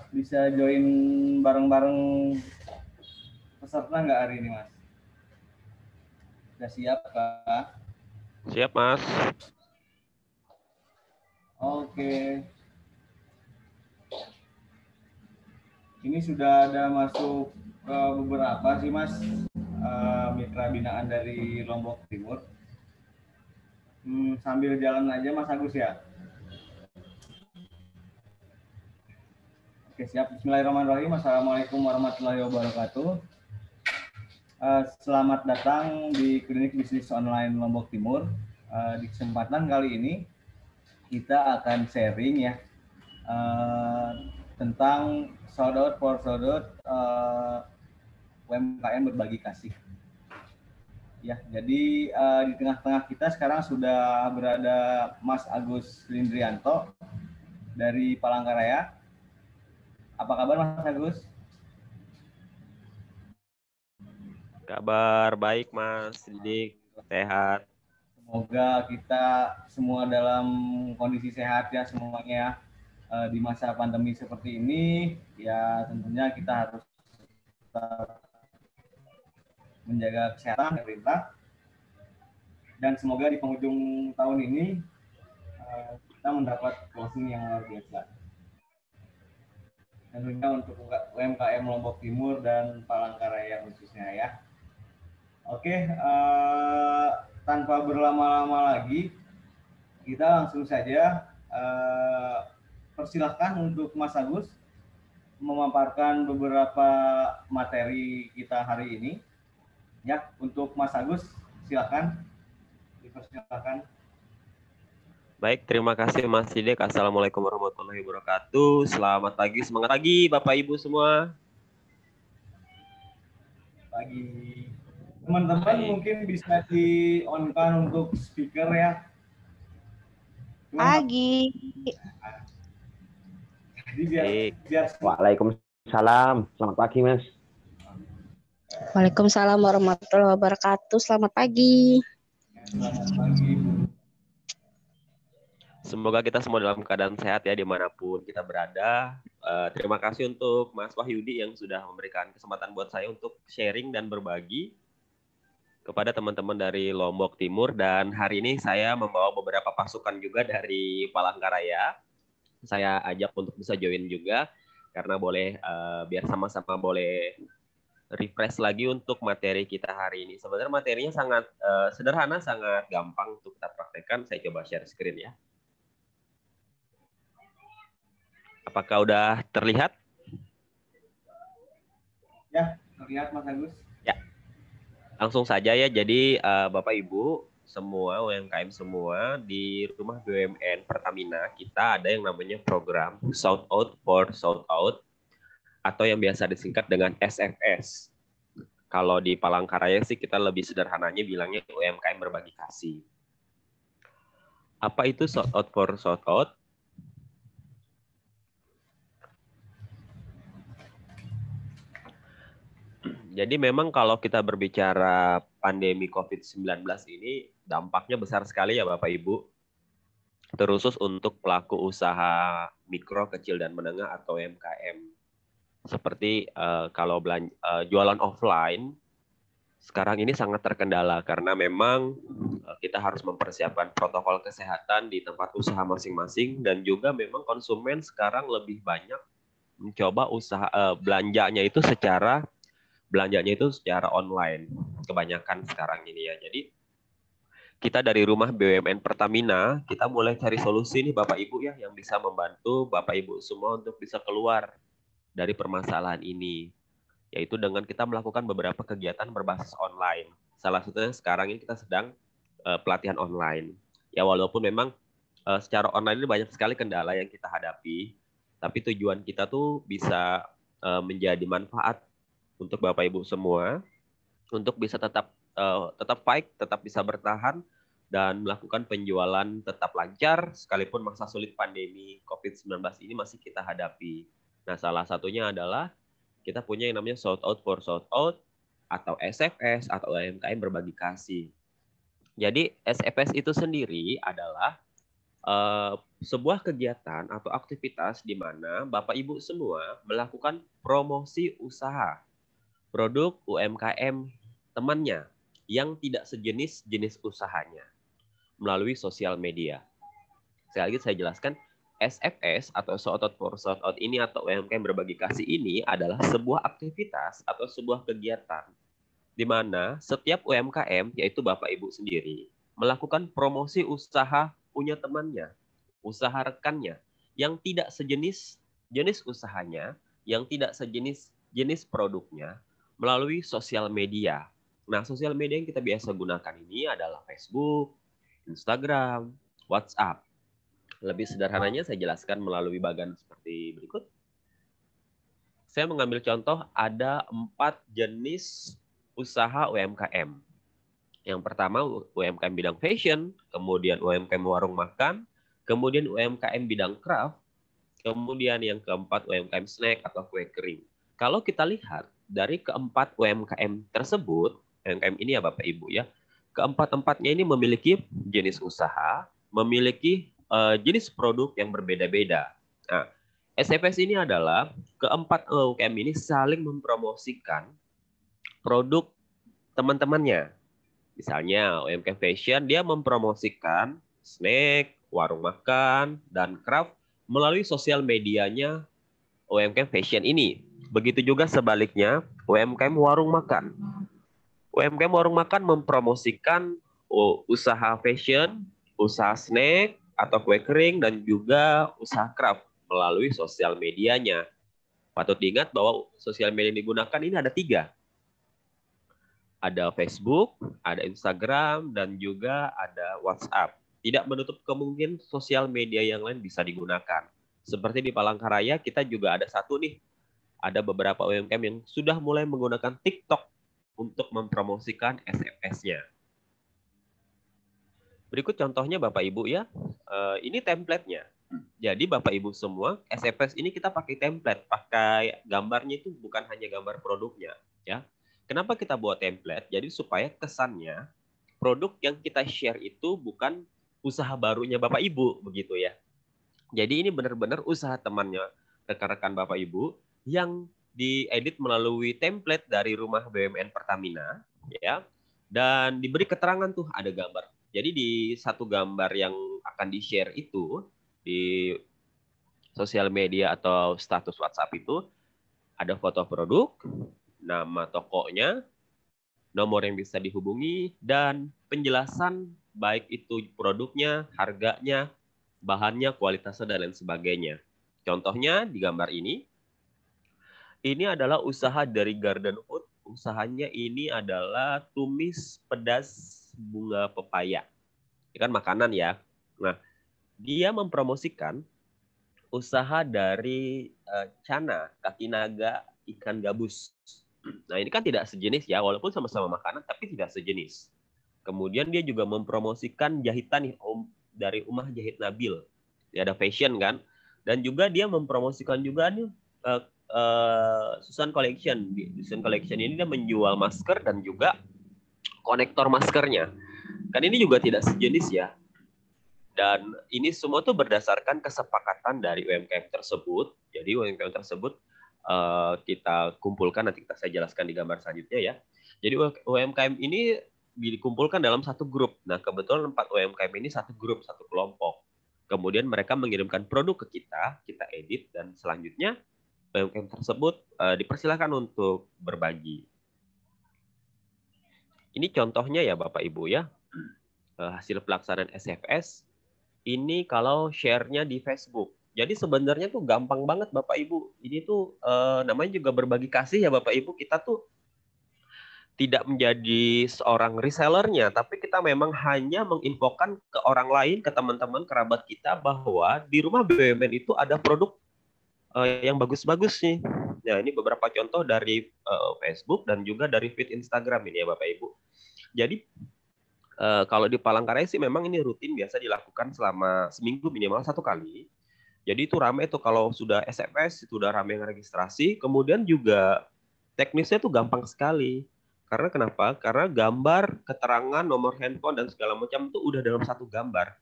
bisa join bareng-bareng peserta nggak hari ini, Mas? Sudah siap, Kak? Siap, Mas. Oke. Ini sudah ada masuk beberapa sih, Mas, mitra binaan dari Lombok Timur. Sambil jalan aja, Mas Agus ya. Oke, siap. Bismillahirrahmanirrahim. Assalamualaikum warahmatullahi wabarakatuh. Selamat datang di Klinik Bisnis Online Lombok Timur. Di kesempatan kali ini kita akan sharing ya tentang Sodot for Sodot UMKM berbagi kasih. Ya, jadi di tengah-tengah kita sekarang sudah berada Mas Agus Lindrianto dari Palangkaraya. Apa kabar, Mas Agus? Kabar baik, Mas Didik. Sehat. Semoga kita semua dalam kondisi sehat ya semuanya. Di masa pandemi seperti ini, ya tentunya kita harus tetap menjaga kesehatan pemerintah. Dan semoga di penghujung tahun ini kita mendapat closing yang luar biasa. Tentunya untuk UMKM Lombok Timur dan Palangkaraya khususnya ya. Oke, tanpa berlama-lama lagi, kita langsung saja persilahkan untuk Mas Agus memaparkan beberapa materi kita hari ini. Ya, untuk Mas Agus, silakan dipersilakan. Baik, terima kasih Mas Didik. Assalamualaikum warahmatullahi wabarakatuh. Selamat pagi, semangat pagi Bapak Ibu semua. Pagi. Teman-teman mungkin bisa di-on-kan untuk speaker ya. Pagi. Jadi biar Waalaikumsalam. Selamat pagi, Mas. Waalaikumsalam warahmatullahi wabarakatuh. Selamat pagi. Selamat pagi, Bu. Semoga kita semua dalam keadaan sehat ya dimanapun kita berada. Terima kasih untuk Mas Wahyudi yang sudah memberikan kesempatan buat saya untuk sharing dan berbagi kepada teman-teman dari Lombok Timur. Dan hari ini saya membawa beberapa pasukan juga dari Palangkaraya. Saya ajak untuk bisa join juga karena boleh biar sama-sama boleh refresh lagi untuk materi kita hari ini. Sebenarnya materinya sangat sederhana, sangat gampang untuk kita praktekkan. Saya coba share screen ya. Apakah udah terlihat? Ya, terlihat Mas Agus. Ya, langsung saja ya. Jadi Bapak Ibu semua, UMKM semua di rumah BUMN Pertamina kita ada yang namanya program Shout Out for Shout Out atau yang biasa disingkat dengan SFS. Kalau di Palangkaraya sih kita lebih sederhananya bilangnya UMKM berbagi kasih. Apa itu Shout Out for Shout Out? Jadi memang kalau kita berbicara pandemi COVID-19 ini dampaknya besar sekali ya Bapak Ibu. Terkhusus untuk pelaku usaha mikro, kecil, dan menengah atau UMKM. Seperti kalau jualan offline, sekarang ini sangat terkendala karena memang kita harus mempersiapkan protokol kesehatan di tempat usaha masing-masing dan juga memang konsumen sekarang lebih banyak mencoba belanjanya itu secara online kebanyakan sekarang ini ya. Jadi kita dari rumah BUMN Pertamina kita mulai cari solusi nih Bapak Ibu ya yang bisa membantu Bapak Ibu semua untuk bisa keluar dari permasalahan ini, yaitu dengan kita melakukan beberapa kegiatan berbasis online. Salah satunya sekarang ini kita sedang pelatihan online. Ya walaupun memang secara online ini banyak sekali kendala yang kita hadapi, tapi tujuan kita tuh bisa menjadi manfaat untuk Bapak Ibu semua untuk bisa tetap fight, tetap bisa bertahan dan melakukan penjualan tetap lancar sekalipun masa sulit pandemi COVID-19 ini masih kita hadapi. Nah, salah satunya adalah kita punya yang namanya Shout Out for Shout Out atau SFS atau UMKM berbagi kasih. Jadi SFS itu sendiri adalah sebuah kegiatan atau aktivitas di mana Bapak Ibu semua melakukan promosi usaha, produk UMKM temannya yang tidak sejenis jenis usahanya melalui sosial media. Sekali lagi saya jelaskan, SFS atau Shout Out for Shout Out ini atau UMKM berbagi kasih ini adalah sebuah aktivitas atau sebuah kegiatan di mana setiap UMKM, yaitu Bapak Ibu sendiri, melakukan promosi usaha punya temannya, usaha rekannya, yang tidak sejenis jenis usahanya, yang tidak sejenis jenis produknya, melalui sosial media. Nah, sosial media yang kita biasa gunakan ini adalah Facebook, Instagram, WhatsApp. Lebih sederhananya saya jelaskan melalui bagan seperti berikut. Saya mengambil contoh ada 4 jenis usaha UMKM. Yang pertama UMKM bidang fashion, kemudian UMKM warung makan, kemudian UMKM bidang craft, kemudian yang keempat UMKM snack atau kue kering. Kalau kita lihat dari keempat UMKM tersebut, UMKM ini ya Bapak Ibu ya, keempat-empatnya ini memiliki jenis usaha, memiliki jenis produk yang berbeda-beda. Nah, SFS ini adalah keempat UMKM ini saling mempromosikan produk teman-temannya. Misalnya UMKM Fashion, dia mempromosikan snack, warung makan, dan craft melalui sosial medianya UMKM Fashion ini. Begitu juga sebaliknya UMKM Warung Makan. UMKM Warung Makan mempromosikan usaha fashion, usaha snack atau kue kering, dan juga usaha craft melalui sosial medianya. Patut diingat bahwa sosial media yang digunakan ini ada 3. Ada Facebook, ada Instagram, dan juga ada WhatsApp. Tidak menutup kemungkinan sosial media yang lain bisa digunakan. Seperti di Palangkaraya, kita juga ada satu nih. Ada beberapa UMKM yang sudah mulai menggunakan TikTok untuk mempromosikan SFS-nya. Berikut contohnya Bapak Ibu ya. Ini template-nya. Jadi Bapak Ibu semua, SFS ini kita pakai template, pakai gambarnya itu bukan hanya gambar produknya, ya. Kenapa kita buat template? Jadi supaya kesannya produk yang kita share itu bukan usaha barunya Bapak Ibu, begitu ya. Jadi ini benar-benar usaha temannya rekan-rekan Bapak Ibu yang diedit melalui template dari rumah BUMN Pertamina, ya. Dan diberi keterangan tuh ada gambar. Jadi di satu gambar yang akan di-share itu di sosial media atau status WhatsApp itu ada foto produk, nama tokonya, nomor yang bisa dihubungi, dan penjelasan baik itu produknya, harganya, bahannya, kualitasnya, dan lain sebagainya. Contohnya di gambar ini adalah usaha dari Garden Food. Usahanya ini adalah tumis pedas bunga pepaya. Ini kan makanan ya. Nah, dia mempromosikan usaha dari Cana, kaki naga, ikan gabus. Nah, ini kan tidak sejenis ya, walaupun sama-sama makanan, tapi tidak sejenis. Kemudian dia juga mempromosikan jahitan nih, dari Umah Jahit Nabil. Dia ada fashion kan. Dan juga dia mempromosikan juga nih Susan Collection. Di Susan Collection ini dia menjual masker dan juga konektor maskernya. Kan ini juga tidak sejenis ya. Dan ini semua tuh berdasarkan kesepakatan dari UMKM tersebut. Jadi UMKM tersebut kita kumpulkan, nanti saya jelaskan di gambar selanjutnya ya. Jadi UMKM ini dikumpulkan dalam satu grup. Nah, kebetulan 4 UMKM ini satu grup, satu kelompok. Kemudian mereka mengirimkan produk ke kita edit, dan selanjutnya UMKM tersebut dipersilakan untuk berbagi. Ini contohnya ya Bapak Ibu ya, hasil pelaksanaan SFS. Ini kalau share-nya di Facebook. Jadi sebenarnya tuh gampang banget Bapak Ibu. Ini tuh namanya juga berbagi kasih ya Bapak Ibu. Kita tuh tidak menjadi seorang resellernya, tapi kita memang hanya menginfokan ke orang lain, ke teman-teman, kerabat kita bahwa di rumah BUMN itu ada produk yang bagus-bagus nih. Nah, ini beberapa contoh dari Facebook dan juga dari feed Instagram ini ya Bapak Ibu. Jadi kalau di Palangkaraya sih memang ini rutin biasa dilakukan selama seminggu minimal 1 kali. Jadi itu ramai tuh kalau sudah SFS itu udah ramai yang registrasi. Kemudian juga teknisnya tuh gampang sekali. Karena kenapa? Karena gambar, keterangan, nomor handphone dan segala macam itu udah dalam satu gambar.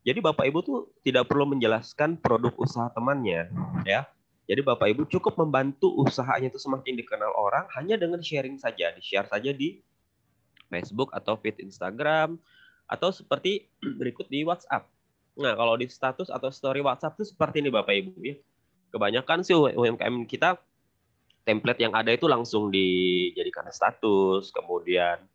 Jadi Bapak Ibu tuh tidak perlu menjelaskan produk usaha temannya, ya. Jadi Bapak Ibu cukup membantu usahanya itu semakin dikenal orang hanya dengan sharing saja, di-share saja di Facebook atau feed Instagram atau seperti berikut di WhatsApp. Nah, kalau di status atau story WhatsApp itu seperti ini Bapak Ibu ya. Kebanyakan sih UMKM kita template yang ada itu langsung dijadikan status, kemudian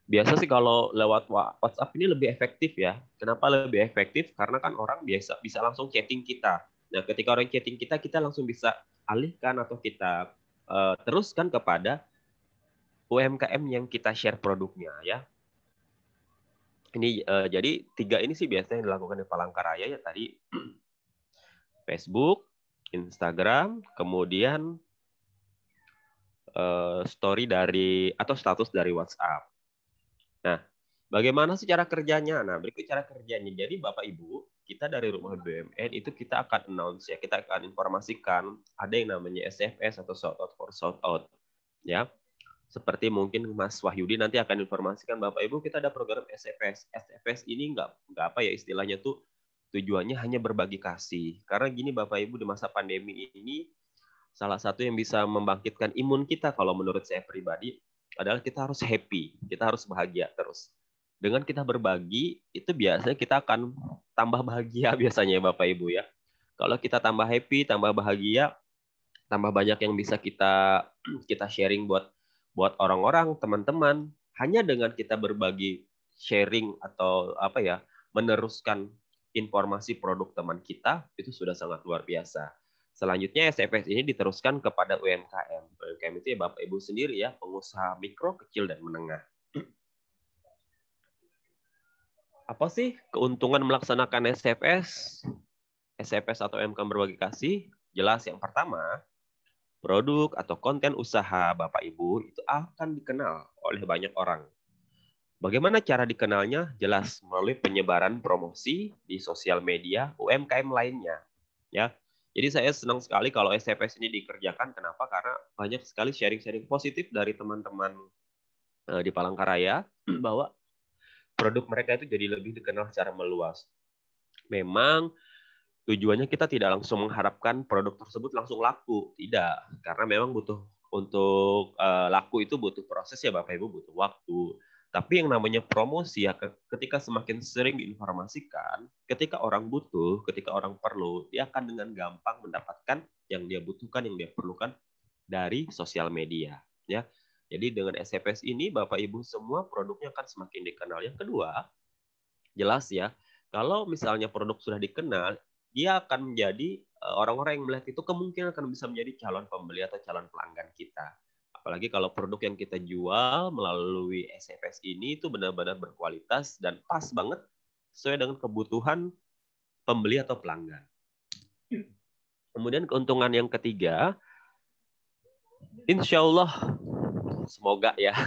biasa sih kalau lewat WhatsApp ini lebih efektif ya. Kenapa lebih efektif? Karena kan orang biasa bisa langsung chatting kita. Nah, ketika orang chatting kita, kita langsung bisa alihkan atau kita teruskan kepada UMKM yang kita share produknya ya. Ini jadi 3 ini sih biasanya yang dilakukan di Palangkaraya ya tadi Facebook, Instagram, kemudian story dari atau status dari WhatsApp. Nah, bagaimana sih cara kerjanya? Nah, berikut cara kerjanya. Jadi Bapak Ibu, kita dari Rumah BUMN itu kita akan announce ya, kita akan informasikan ada yang namanya SFS atau shout out for shout out. Ya. Seperti mungkin Mas Wahyudi nanti akan informasikan Bapak Ibu kita ada program SFS. SFS ini nggak apa ya istilahnya tuh tujuannya hanya berbagi kasih. Karena gini Bapak Ibu di masa pandemi ini salah satu yang bisa membangkitkan imun kita kalau menurut saya pribadi adalah kita harus happy, kita harus bahagia terus. Dengan kita berbagi itu biasanya kita akan tambah bahagia biasanya Bapak Ibu ya. Kalau kita tambah happy, tambah bahagia, tambah banyak yang bisa kita sharing buat orang-orang, teman-teman, hanya dengan kita berbagi sharing atau apa ya, meneruskan informasi produk teman kita itu sudah sangat luar biasa. Selanjutnya SFS ini diteruskan kepada UMKM. UMKM itu ya Bapak Ibu sendiri ya, pengusaha mikro, kecil dan menengah. Apa sih keuntungan melaksanakan SFS? SFS atau UMKM berbagi kasih? Jelas yang pertama, produk atau konten usaha Bapak Ibu itu akan dikenal oleh banyak orang. Bagaimana cara dikenalnya? Jelas melalui penyebaran promosi di sosial media UMKM lainnya. Ya, jadi saya senang sekali kalau SFS ini dikerjakan. Kenapa? Karena banyak sekali sharing-sharing positif dari teman-teman di Palangkaraya bahwa produk mereka itu jadi lebih dikenal secara meluas. Memang tujuannya kita tidak langsung mengharapkan produk tersebut langsung laku, tidak, karena memang butuh untuk laku itu butuh proses ya Bapak Ibu, butuh waktu. Tapi yang namanya promosi ya ketika semakin sering diinformasikan, ketika orang butuh, ketika orang perlu, dia akan dengan gampang mendapatkan yang dia butuhkan, yang dia perlukan dari sosial media, ya. Jadi dengan SFS ini Bapak Ibu semua produknya akan semakin dikenal. Yang kedua, jelas ya, kalau misalnya produk sudah dikenal, dia akan menjadi orang-orang yang melihat itu kemungkinan akan bisa menjadi calon pembeli atau calon pelanggan kita. Apalagi kalau produk yang kita jual melalui SFS ini itu benar-benar berkualitas dan pas banget sesuai dengan kebutuhan pembeli atau pelanggan. Kemudian keuntungan yang ketiga, insya Allah, semoga ya,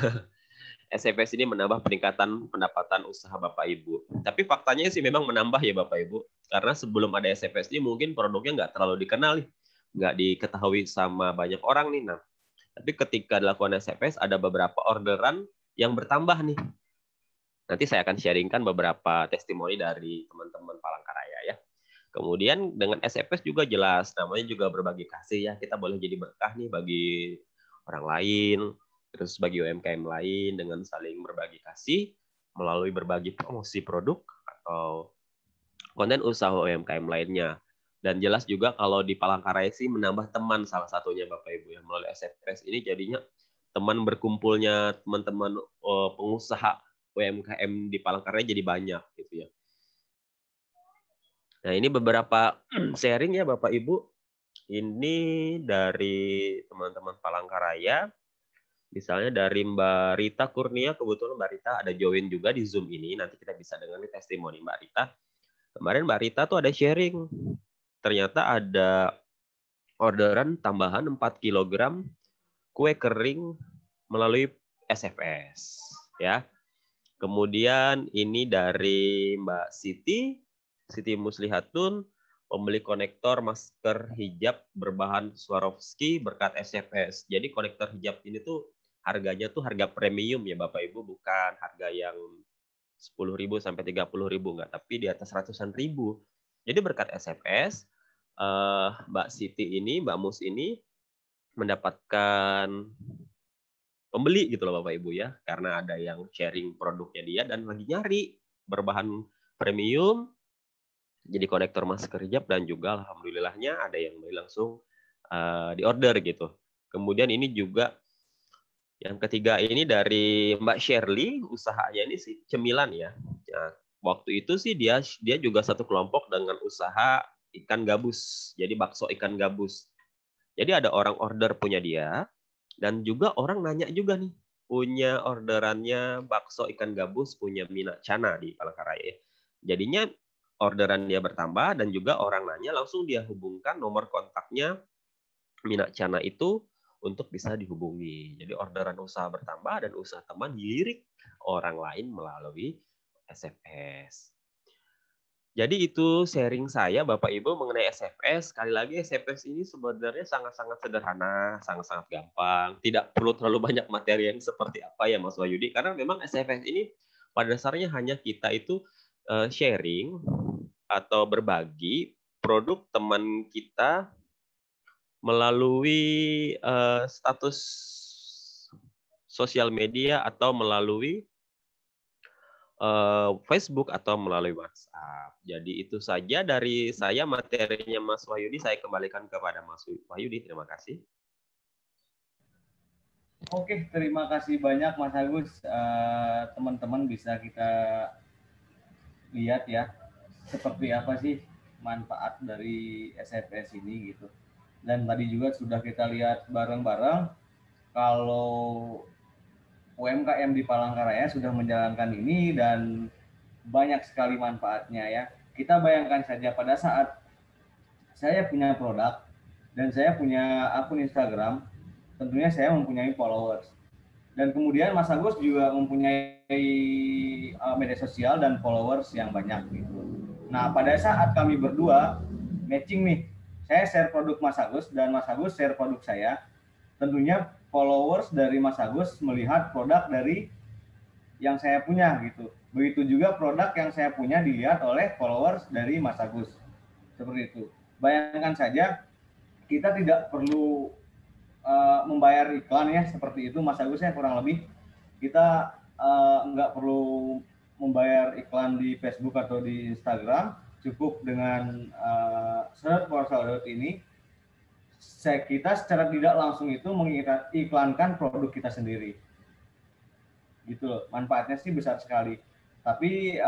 SFS ini menambah peningkatan pendapatan usaha Bapak Ibu. Tapi faktanya sih memang menambah ya Bapak Ibu. Karena sebelum ada SFS ini mungkin produknya nggak terlalu dikenal nih. Nggak diketahui sama banyak orang nih. Nah, tapi ketika dilakukan SFS ada beberapa orderan yang bertambah nih. Nanti saya akan sharingkan beberapa testimoni dari teman-teman Palangkaraya ya. Kemudian dengan SFS juga jelas, namanya juga berbagi kasih ya. Kita boleh jadi berkah nih bagi orang lain, terus bagi UMKM lain dengan saling berbagi kasih melalui berbagi promosi produk atau konten usaha UMKM lainnya. Dan jelas juga kalau di Palangkaraya sih menambah teman salah satunya Bapak Ibu yang melalui SFS ini jadinya teman berkumpulnya teman-teman pengusaha UMKM di Palangkaraya jadi banyak gitu ya. Nah, ini beberapa sharing ya Bapak Ibu. Ini dari teman-teman Palangkaraya. Misalnya dari Mbak Rita Kurnia, kebetulan Mbak Rita ada join juga di Zoom ini. Nanti kita bisa dengar testimoni Mbak Rita. Kemarin Mbak Rita tuh ada sharing. Ternyata ada orderan tambahan 4 kg kue kering melalui SFS. Ya. Kemudian ini dari Mbak Siti Muslihatun, pembeli konektor masker hijab berbahan Swarovski berkat SFS. Jadi konektor hijab ini tuh harganya tuh harga premium ya Bapak Ibu, bukan harga yang 10.000 sampai 30.000 nggak, tapi di atas ratusan ribu. Jadi berkat SFS, Mbak Siti ini, Mbak Mus ini mendapatkan pembeli gitu loh Bapak Ibu ya, karena ada yang sharing produknya dia dan lagi nyari berbahan premium, jadi konektor masker hijab, dan juga alhamdulillahnya ada yang beli langsung di order gitu. Kemudian ini juga yang ketiga ini dari Mbak Shirley, usahanya ini sih cemilan ya. Nah, waktu itu sih dia juga satu kelompok dengan usaha ikan gabus, jadi bakso ikan gabus. Jadi ada orang order punya dia, dan juga orang nanya juga nih, punya orderannya bakso ikan gabus, punya Mina Cana di Palangkaraya. Jadinya orderan dia bertambah, dan juga orang nanya, langsung dia hubungkan nomor kontaknya Mina Cana itu untuk bisa dihubungi. Jadi orderan usaha bertambah dan usaha teman dilirik orang lain melalui SFS. Jadi itu sharing saya Bapak Ibu mengenai SFS. Sekali lagi SFS ini sebenarnya sangat-sangat sederhana, sangat-sangat gampang. Tidak perlu terlalu banyak materi yang seperti apa ya Mas Wahyudi. Karena memang SFS ini pada dasarnya hanya kita itu sharing atau berbagi produk teman kita melalui status sosial media atau melalui Facebook atau melalui WhatsApp. Jadi itu saja dari saya materinya Mas Wahyudi. Saya kembalikan kepada Mas Wahyudi. Terima kasih. Oke, terima kasih banyak Mas Agus. Teman-teman bisa kita lihat ya, seperti apa sih manfaat dari SFS ini gitu. Dan tadi juga sudah kita lihat bareng-bareng kalau UMKM di Palangkaraya sudah menjalankan ini dan banyak sekali manfaatnya ya. Kita bayangkan saja pada saat saya punya produk dan saya punya akun Instagram, tentunya saya mempunyai followers. Dan kemudian Mas Agus juga mempunyai media sosial dan followers yang banyak gitu. Nah, pada saat kami berdua matching nih, saya share produk Mas Agus dan Mas Agus share produk saya, tentunya followers dari Mas Agus melihat produk dari yang saya punya gitu. Begitu juga produk yang saya punya dilihat oleh followers dari Mas Agus. Seperti itu. Bayangkan saja kita tidak perlu membayar iklan ya, seperti itu Mas Agus ya, kurang lebih kita nggak perlu membayar iklan di Facebook atau di Instagram, cukup dengan search for sale ini kita secara tidak langsung itu mengiklankan produk kita sendiri. Gitu loh, manfaatnya sih besar sekali. Tapi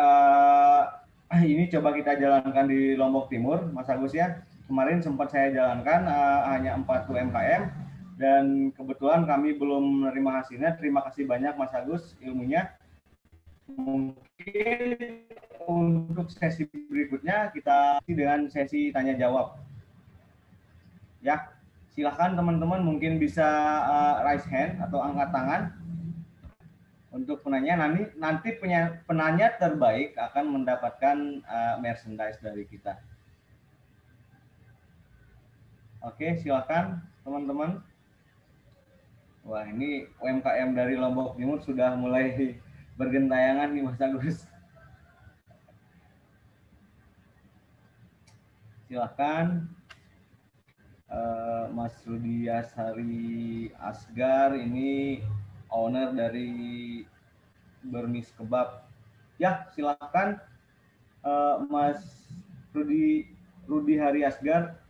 ini coba kita jalankan di Lombok Timur, Mas Agus ya. Kemarin sempat saya jalankan hanya 4 UMKM dan kebetulan kami belum menerima hasilnya. Terima kasih banyak Mas Agus ilmunya. Mungkin untuk sesi berikutnya kita dengan sesi tanya jawab. Ya, silahkan teman-teman mungkin bisa raise hand atau angkat tangan untuk penanya. Nanti penanya terbaik akan mendapatkan merchandise dari kita. Oke, silahkan teman-teman. Wah, ini UMKM dari Lombok Timur sudah mulai bergentayangan nih Mas Agus. Silahkan. Mas Rudi Asari Asgar ini owner dari Burmese Kebab. Ya, silakan Mas Rudi Hari Asgar,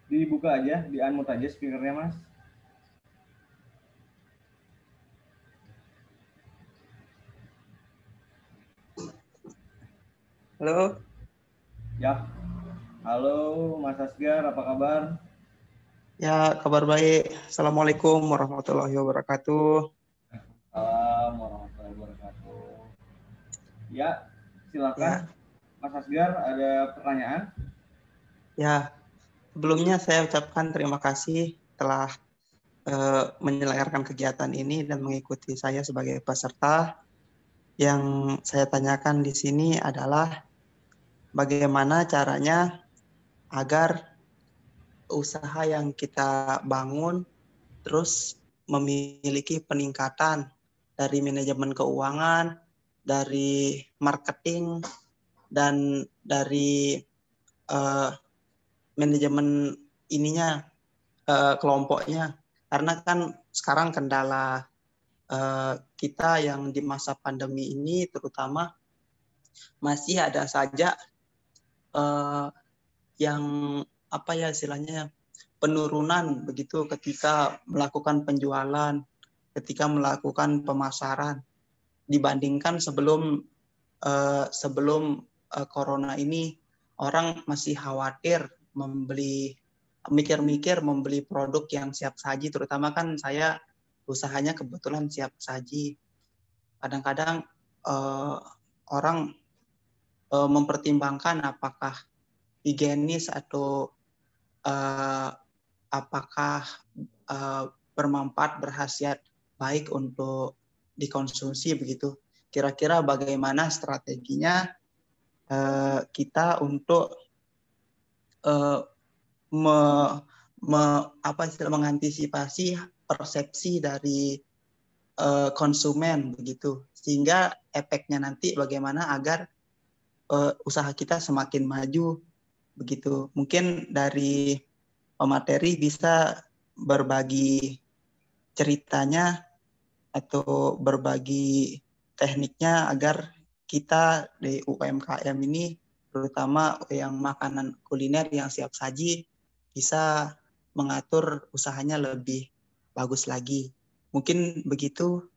dibuka aja, di-unmute aja speakernya Mas. Halo. Ya. Halo Mas Asgar, apa kabar? Ya, kabar baik. Assalamualaikum warahmatullahi wabarakatuh. Warahmatullahi wabarakatuh. Ya, silakan. Ya. Mas Asgar, ada pertanyaan? Ya, sebelumnya saya ucapkan terima kasih telah menyelenggarakan kegiatan ini dan mengikuti saya sebagai peserta. Yang saya tanyakan di sini adalah bagaimana caranya agar usaha yang kita bangun terus memiliki peningkatan dari manajemen keuangan, dari marketing, dan dari manajemen ininya, kelompoknya. Karena kan sekarang kendala kita yang di masa pandemi ini terutama masih ada saja yang apa ya istilahnya penurunan begitu ketika melakukan penjualan, ketika melakukan pemasaran dibandingkan sebelum corona ini. Orang masih khawatir mikir-mikir membeli produk yang siap saji, terutama kan saya usahanya kebetulan siap saji. Kadang-kadang orang mempertimbangkan apakah higienis atau apakah bermanfaat, berkhasiat baik untuk dikonsumsi begitu. Kira-kira bagaimana strateginya kita untuk mengantisipasi persepsi dari konsumen begitu, sehingga efeknya nanti bagaimana agar usaha kita semakin maju begitu. Mungkin dari pemateri bisa berbagi ceritanya atau berbagi tekniknya agar kita di UMKM ini, terutama yang makanan kuliner yang siap saji, bisa mengatur usahanya lebih bagus lagi. Mungkin begitu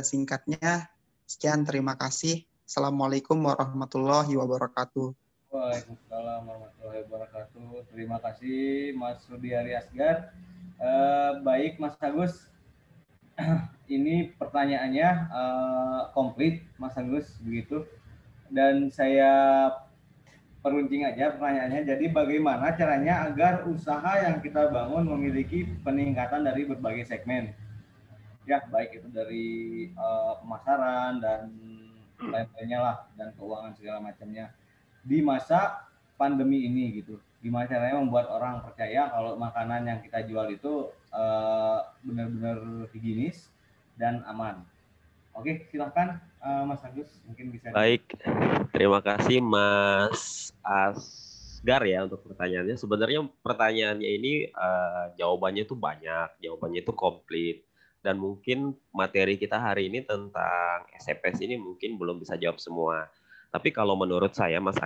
singkatnya. Sekian, terima kasih. Assalamualaikum warahmatullahi wabarakatuh. Waalaikumsalam warahmatullahi wabarakatuh. Terima kasih Mas Rudiari Asgar. Baik Mas Agus, ini pertanyaannya komplit Mas Agus begitu, dan saya peruncing aja pertanyaannya. Jadi bagaimana caranya agar usaha yang kita bangun memiliki peningkatan dari berbagai segmen, ya baik itu dari pemasaran dan lain-lainnya lah, dan keuangan segala macamnya di masa pandemi ini gitu. Gimana caranya membuat orang percaya kalau makanan yang kita jual itu benar-benar higienis dan aman. Oke, silahkan Mas Agus, mungkin bisa. Baik, terima kasih Mas Asgar ya untuk pertanyaannya. Sebenarnya pertanyaannya ini jawabannya itu banyak, jawabannya itu komplit. Dan mungkin materi kita hari ini tentang SFS ini mungkin belum bisa jawab semua. Tapi kalau menurut saya Mas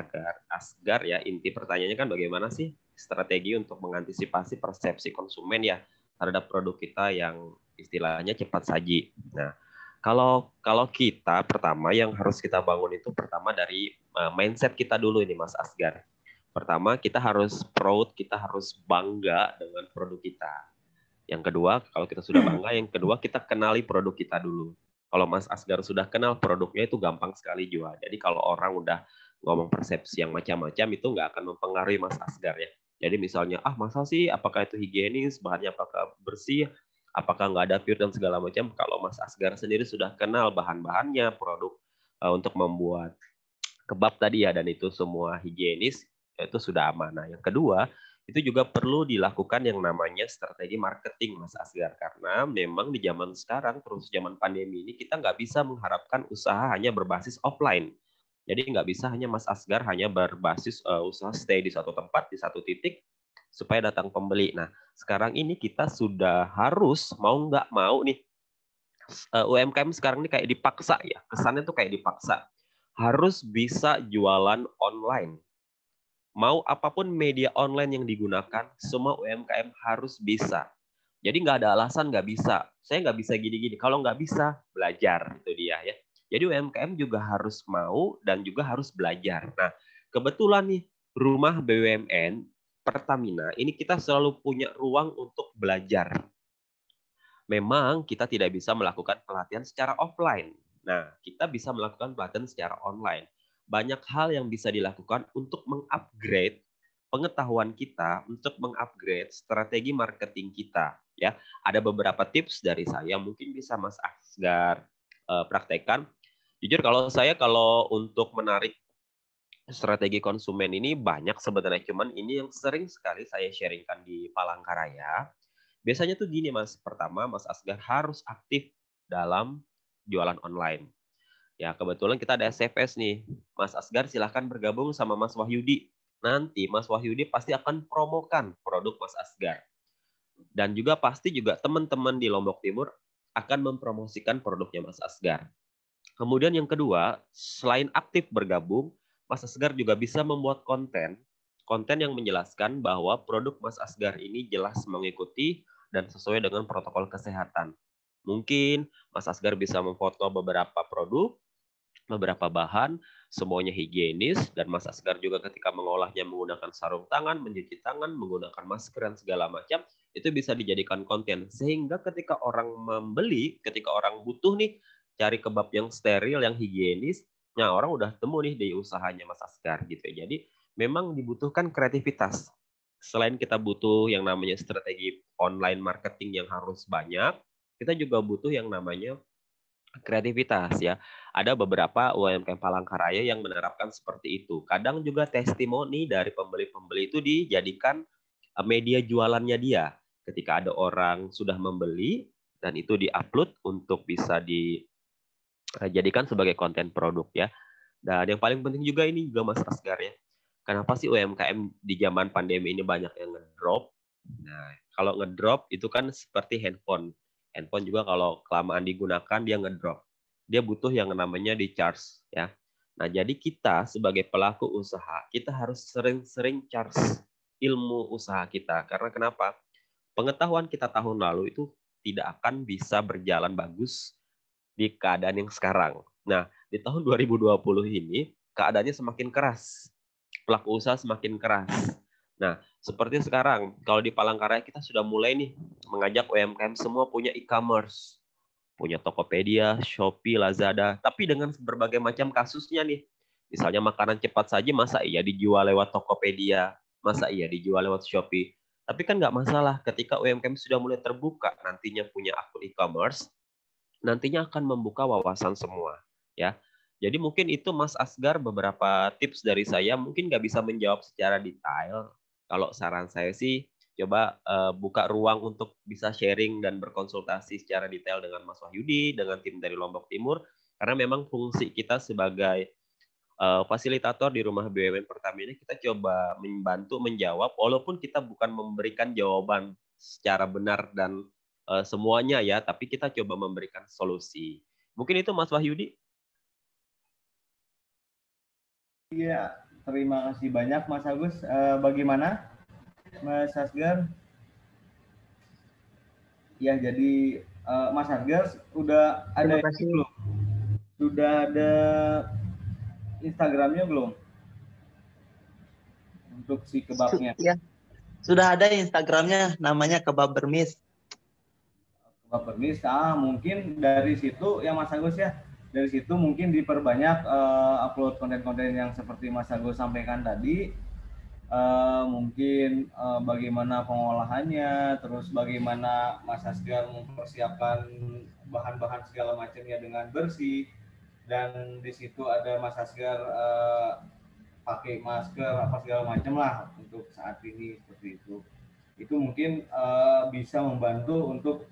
Asgar ya, inti pertanyaannya kan bagaimana sih strategi untuk mengantisipasi persepsi konsumen ya terhadap produk kita yang istilahnya cepat saji. Nah, kalau kita pertama yang harus kita bangun itu pertama dari mindset kita dulu ini Mas Asgar. Pertama kita harus proud, kita harus bangga dengan produk kita. Yang kedua, kalau kita sudah bangga, yang kedua kita kenali produk kita dulu. Kalau Mas Asgar sudah kenal produknya itu gampang sekali jual. Jadi kalau orang udah ngomong persepsi yang macam-macam itu nggak akan mempengaruhi Mas Asgar ya. Jadi misalnya, masa sih apakah itu higienis, bahannya apakah bersih, apakah nggak ada pure dan segala macam. Kalau Mas Asgar sendiri sudah kenal bahan-bahannya, produk untuk membuat kebab tadi ya, dan itu semua higienis, itu sudah aman. Nah, yang kedua, itu juga perlu dilakukan yang namanya strategi marketing, Mas Asgar. Karena memang di zaman sekarang, terus zaman pandemi ini, kita nggak bisa mengharapkan usaha hanya berbasis offline. Jadi nggak bisa hanya Mas Asgar hanya berbasis usaha stay di satu tempat, di satu titik, supaya datang pembeli. Nah, sekarang ini kita sudah harus, mau nggak mau nih, UMKM sekarang ini kayak dipaksa ya, kesannya tuh kayak dipaksa. Harus bisa jualan online. Mau apapun media online yang digunakan, semua UMKM harus bisa. Jadi nggak ada alasan nggak bisa. Saya nggak bisa gini-gini. Kalau nggak bisa, belajar. Itu dia ya. Jadi UMKM juga harus mau dan juga harus belajar. Nah, kebetulan nih, rumah BUMN Pertamina, ini kita selalu punya ruang untuk belajar. Memang kita tidak bisa melakukan pelatihan secara offline. Nah, kita bisa melakukan pelatihan secara online. Banyak hal yang bisa dilakukan untuk mengupgrade pengetahuan kita, untuk mengupgrade strategi marketing kita. Ya, ada beberapa tips dari saya, mungkin bisa Mas Asgar praktekkan. Jujur kalau untuk menarik strategi konsumen ini banyak sebenarnya, cuman ini yang sering sekali saya sharingkan di Palangkaraya. Biasanya tuh gini Mas, pertama Mas Asgar harus aktif dalam jualan online. Ya, kebetulan kita ada SFS nih. Mas Asgar silahkan bergabung sama Mas Wahyudi. Nanti Mas Wahyudi pasti akan promokan produk Mas Asgar. Dan juga pasti juga teman-teman di Lombok Timur akan mempromosikan produknya Mas Asgar. Kemudian yang kedua, selain aktif bergabung, Mas Asgar juga bisa membuat konten yang menjelaskan bahwa produk Mas Asgar ini jelas mengikuti dan sesuai dengan protokol kesehatan. Mungkin Mas Asgar bisa memfoto beberapa produk, beberapa bahan, semuanya higienis, dan Mas Asgar juga ketika mengolahnya menggunakan sarung tangan, mencuci tangan, menggunakan masker, dan segala macam, itu bisa dijadikan konten. Sehingga ketika orang membeli, ketika orang butuh nih, cari kebab yang steril, yang higienis, nah orang udah temu nih di usahanya Mas Asgar gitu. Jadi memang dibutuhkan kreativitas. Selain kita butuh yang namanya strategi online marketing yang harus banyak, kita juga butuh yang namanya kreativitas ya. Ada beberapa UMKM Palangkaraya yang menerapkan seperti itu. Kadang juga testimoni dari pembeli-pembeli itu dijadikan media jualannya dia. Ketika ada orang sudah membeli dan itu diupload untuk bisa dijadikan sebagai konten produk ya. Dan yang paling penting juga ini juga Mas Asgar ya. Kenapa sih UMKM di zaman pandemi ini banyak yang ngedrop? Nah, kalau ngedrop itu kan seperti handphone. Handphone juga kalau kelamaan digunakan dia ngedrop. Dia butuh yang namanya di charge ya. Nah, jadi kita sebagai pelaku usaha, kita harus sering-sering charge ilmu usaha kita. Karena kenapa? Pengetahuan kita tahun lalu itu tidak akan bisa berjalan bagus di keadaan yang sekarang. Nah, di tahun 2020 ini keadaannya semakin keras. Pelaku usaha semakin keras. Nah, seperti sekarang, kalau di Palangkaraya kita sudah mulai nih mengajak UMKM semua punya e-commerce, punya Tokopedia, Shopee, Lazada, tapi dengan berbagai macam kasusnya nih. Misalnya makanan cepat saji, masa iya dijual lewat Tokopedia, masa iya dijual lewat Shopee. Tapi kan nggak masalah ketika UMKM sudah mulai terbuka nantinya punya akun e-commerce, nantinya akan membuka wawasan semua. Ya, jadi mungkin itu Mas Asgar beberapa tips dari saya, mungkin nggak bisa menjawab secara detail. Kalau saran saya sih coba buka ruang untuk bisa sharing dan berkonsultasi secara detail dengan Mas Wahyudi, dengan tim dari Lombok Timur, karena memang fungsi kita sebagai fasilitator di Rumah BUMN Pertamina, kita coba membantu menjawab, walaupun kita bukan memberikan jawaban secara benar dan semuanya ya, tapi kita coba memberikan solusi. Mungkin itu Mas Wahyudi. Iya, terima kasih banyak Mas Agus. Bagaimana Mas Asgar? Ya, jadi Mas Asgar udah ada Terima kasih. belum? Sudah ada Instagramnya belum? Untuk si kebabnya. Ya, sudah ada Instagramnya, namanya Kebab Bermis. Kebab Bermis, mungkin dari situ ya Mas Agus ya. Dari situ mungkin diperbanyak upload konten-konten yang seperti Mas Agus sampaikan tadi. Mungkin bagaimana pengolahannya, terus bagaimana Mas Asgar mempersiapkan bahan-bahan segala macamnya dengan bersih, dan di situ ada Mas Asgar pakai masker apa segala macam lah untuk saat ini seperti itu. Itu mungkin bisa membantu untuk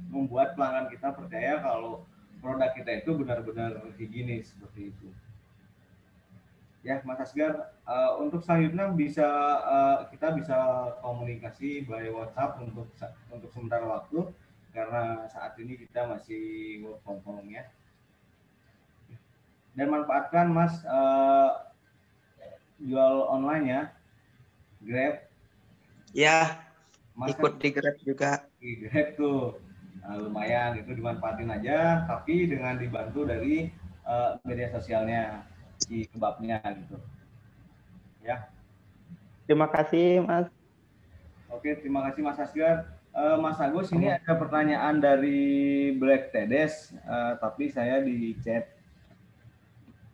membuat pelanggan kita percaya kalau produk kita itu benar-benar higienis seperti itu. Ya, Mas Asgar, untuk selanjutnya kita bisa komunikasi by WhatsApp untuk sementara waktu karena saat ini kita masih work from home ya. Dan manfaatkan Mas jual online ya, Grab. Ya, Mas ikut di Grab juga. Di Grab tuh lumayan, itu dimanfaatin aja, tapi dengan dibantu dari media sosialnya si kebabnya gitu. Ya. Terima kasih, Mas. Oke, terima kasih Mas Asgar. Mas Agus, ini ada pertanyaan dari Black Tedes, tapi saya di chat.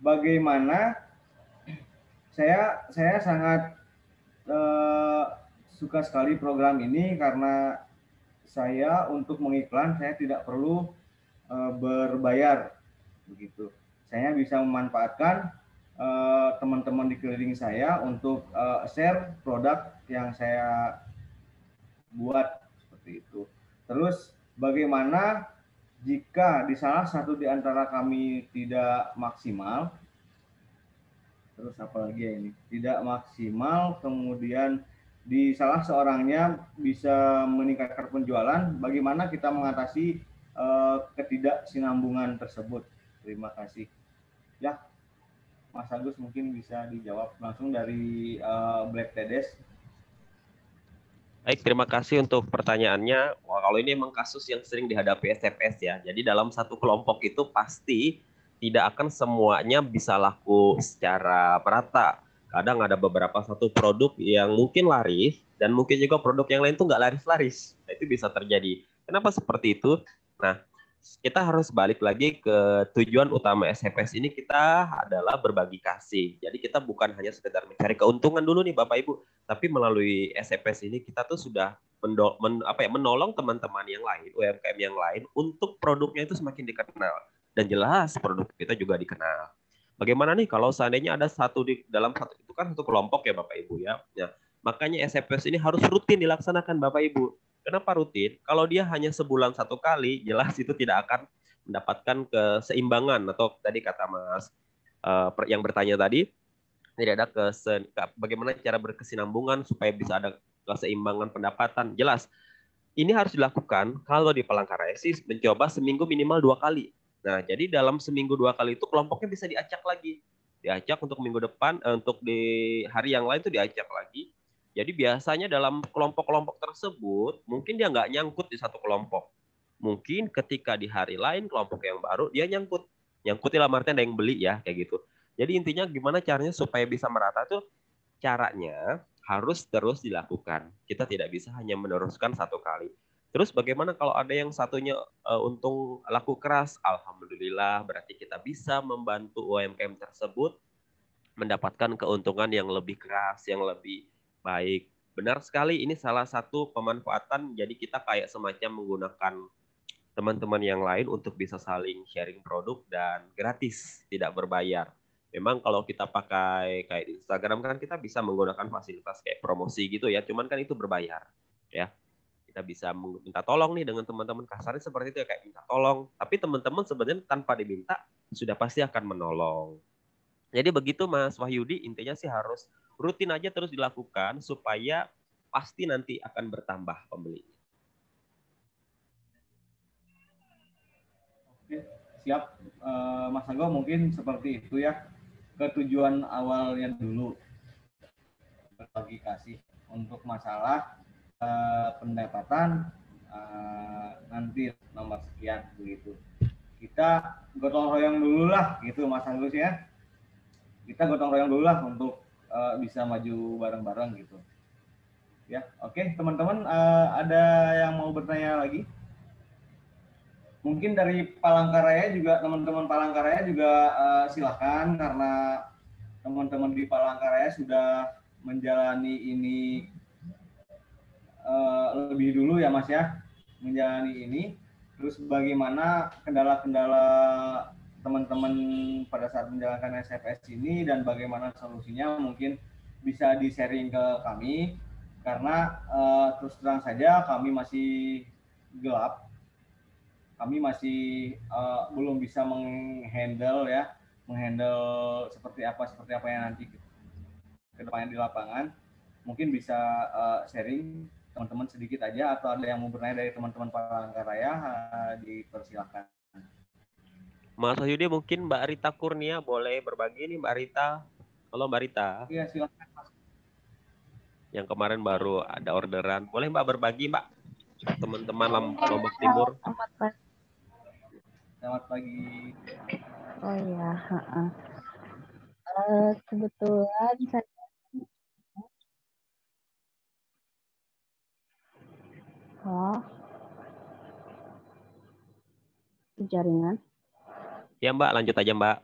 Bagaimana? Saya sangat suka sekali program ini karena saya untuk mengiklan saya tidak perlu berbayar begitu. Saya bisa memanfaatkan teman-teman di keliling saya untuk share produk yang saya buat seperti itu. Terus bagaimana jika di salah satu di antara kami tidak maksimal, terus apa lagi ya ini? Tidak maksimal, kemudian di salah seorangnya bisa meningkatkan penjualan, bagaimana kita mengatasi ketidaksinambungan tersebut? Terima kasih. Ya, Mas Agus mungkin bisa dijawab langsung dari Black Tedes. Baik, terima kasih untuk pertanyaannya. Wah, kalau ini memang kasus yang sering dihadapi SFS ya. Jadi dalam satu kelompok itu pasti tidak akan semuanya bisa laku secara merata. Kadang ada beberapa satu produk yang mungkin laris dan mungkin juga produk yang lain tuh nggak laris-laris. Nah, itu bisa terjadi. Kenapa seperti itu? Nah, kita harus balik lagi ke tujuan utama SFS ini, kita adalah berbagi kasih. Jadi kita bukan hanya sekedar mencari keuntungan dulu nih Bapak Ibu, tapi melalui SFS ini kita tuh sudah menolong teman-teman yang lain, UMKM yang lain untuk produknya itu semakin dikenal. Dan jelas produk kita juga dikenal. Bagaimana nih kalau seandainya ada satu di dalam satu itu kan satu kelompok ya Bapak Ibu ya. Nah, makanya SFS ini harus rutin dilaksanakan Bapak Ibu. Kenapa rutin? Kalau dia hanya sebulan satu kali, jelas itu tidak akan mendapatkan keseimbangan atau tadi kata Mas yang bertanya tadi, tidak ada bagaimana cara berkesinambungan supaya bisa ada keseimbangan pendapatan. Jelas, ini harus dilakukan kalau di Palangkaraya sih mencoba seminggu minimal 2 kali. Nah, jadi dalam seminggu 2 kali itu kelompoknya bisa diacak lagi. Diacak untuk minggu depan, untuk di hari yang lain itu diacak lagi. Jadi biasanya dalam kelompok-kelompok tersebut, mungkin dia nggak nyangkut di satu kelompok. Mungkin ketika di hari lain kelompok yang baru, dia nyangkut. Nyangkut dalam artian ada yang beli ya, kayak gitu. Jadi intinya gimana caranya supaya bisa merata tuh, caranya harus terus dilakukan. Kita tidak bisa hanya meneruskan satu kali. Terus bagaimana kalau ada yang satunya untung laku keras? Alhamdulillah, berarti kita bisa membantu UMKM tersebut mendapatkan keuntungan yang lebih keras, yang lebih baik. Benar sekali, ini salah satu pemanfaatan. Jadi kita kayak semacam menggunakan teman-teman yang lain untuk bisa saling sharing produk dan gratis, tidak berbayar. Memang kalau kita pakai kayak di Instagram kan kita bisa menggunakan fasilitas kayak promosi gitu ya, cuman kan itu berbayar ya. Kita bisa minta tolong nih dengan teman-teman, kasarnya seperti itu ya, kayak minta tolong. Tapi teman-teman sebenarnya tanpa diminta sudah pasti akan menolong. Jadi begitu Mas Wahyudi, intinya sih harus rutin aja terus dilakukan supaya pasti nanti akan bertambah pembeli. Oke, siap. Mas Anggo mungkin seperti itu ya. Ketujuan awalnya dulu berbagi kasih untuk masalah pendapatan nanti nomor sekian begitu. Kita gotong royong dulu lah gitu Mas Agus ya. Kita gotong royong dulu lah untuk bisa maju bareng-bareng gitu. Ya, oke teman-teman, ada yang mau bertanya lagi? Mungkin dari Palangkaraya juga, teman-teman Palangkaraya juga silakan, karena teman-teman di Palangkaraya sudah menjalani ini lebih dulu ya Mas ya, menjalani ini. Terus bagaimana kendala-kendala teman-teman pada saat menjalankan SFS ini dan bagaimana solusinya, mungkin bisa di-sharing ke kami, karena terus terang saja kami masih gelap. Kami masih belum bisa menghandle seperti apa yang nanti ke depannya di lapangan. Mungkin bisa sharing teman-teman sedikit aja, atau ada yang mau bertanya dari teman-teman Palangkaraya, dipersilakan. Mas Wahyudi, mungkin Mbak Rita Kurnia boleh berbagi nih Mbak Rita. Halo Mbak Rita. Iya, silakan Mas. Yang kemarin baru ada orderan. Boleh Mbak berbagi Mbak? Teman-teman Lombok Timur. Selamat pagi. Oh iya, kebetulan saya jaringan. Ya Mbak, lanjut aja Mbak.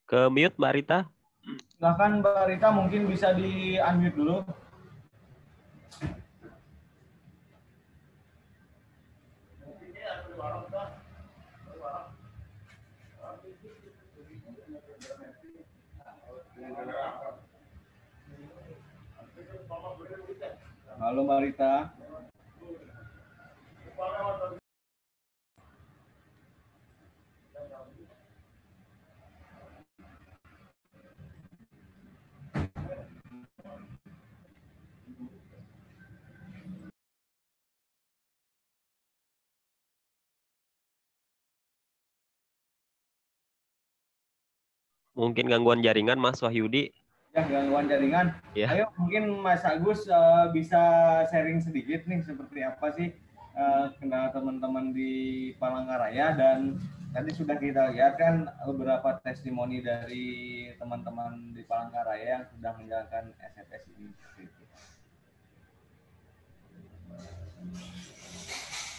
Ke mute Mbak Rita. Silakan Mbak Rita, mungkin bisa di-unmute dulu. Halo Mbak Rita. Mungkin gangguan jaringan Mas Wahyudi. Ya, gangguan jaringan. Ya. Ayo mungkin Mas Agus bisa sharing sedikit nih seperti apa sih kendala teman-teman di Palangkaraya, dan tadi sudah kita lihat kan beberapa testimoni dari teman-teman di Palangkaraya yang sudah menjalankan SFS ini.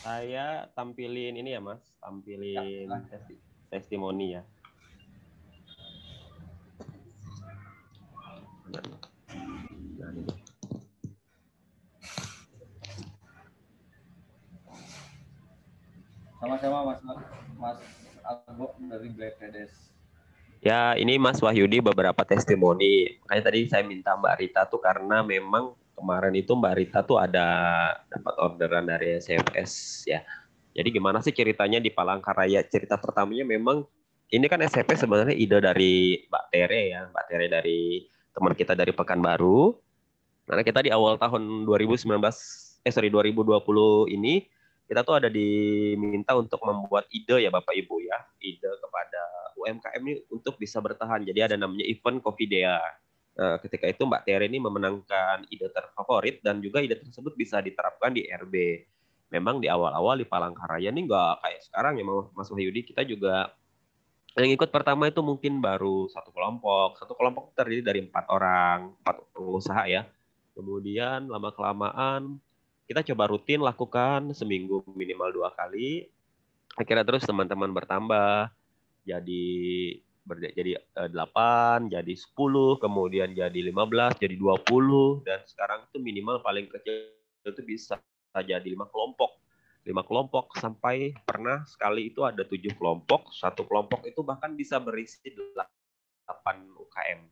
Saya tampilin ini ya Mas, tampilin testimoni ya. Sama-sama Mas Algo dari Black Pedes. Ya, ini Mas Wahyudi beberapa testimoni. Makanya tadi saya minta Mbak Rita tuh karena memang kemarin itu Mbak Rita tuh ada dapat orderan dari SFS ya. Jadi gimana sih ceritanya di Palangkaraya? Cerita pertamanya memang ini kan SFS sebenarnya ide dari Mbak Tere ya, Mbak Tere dari teman kita dari Pekanbaru. Karena kita di awal tahun 2020 ini kita tuh ada diminta untuk membuat ide ya Bapak Ibu ya, ide kepada UMKM ini untuk bisa bertahan. Jadi ada namanya event Covidea. Nah, ketika itu Mbak Tere ini memenangkan ide terfavorit dan juga ide tersebut bisa diterapkan di RB. Memang di awal-awal di Palangkaraya ini nggak kayak sekarang ya Mas Wahyudi, kita juga yang ikut pertama itu mungkin baru satu kelompok terdiri dari 4 orang, 4 pengusaha ya. Kemudian lama-kelamaan kita coba rutin lakukan seminggu minimal 2 kali. Akhirnya terus teman-teman bertambah, jadi 8, jadi 10, kemudian jadi 15, jadi 20, dan sekarang itu minimal paling kecil itu bisa jadi 5 kelompok. 5 kelompok sampai pernah sekali itu ada 7 kelompok, satu kelompok itu bahkan bisa berisi 8 UKM.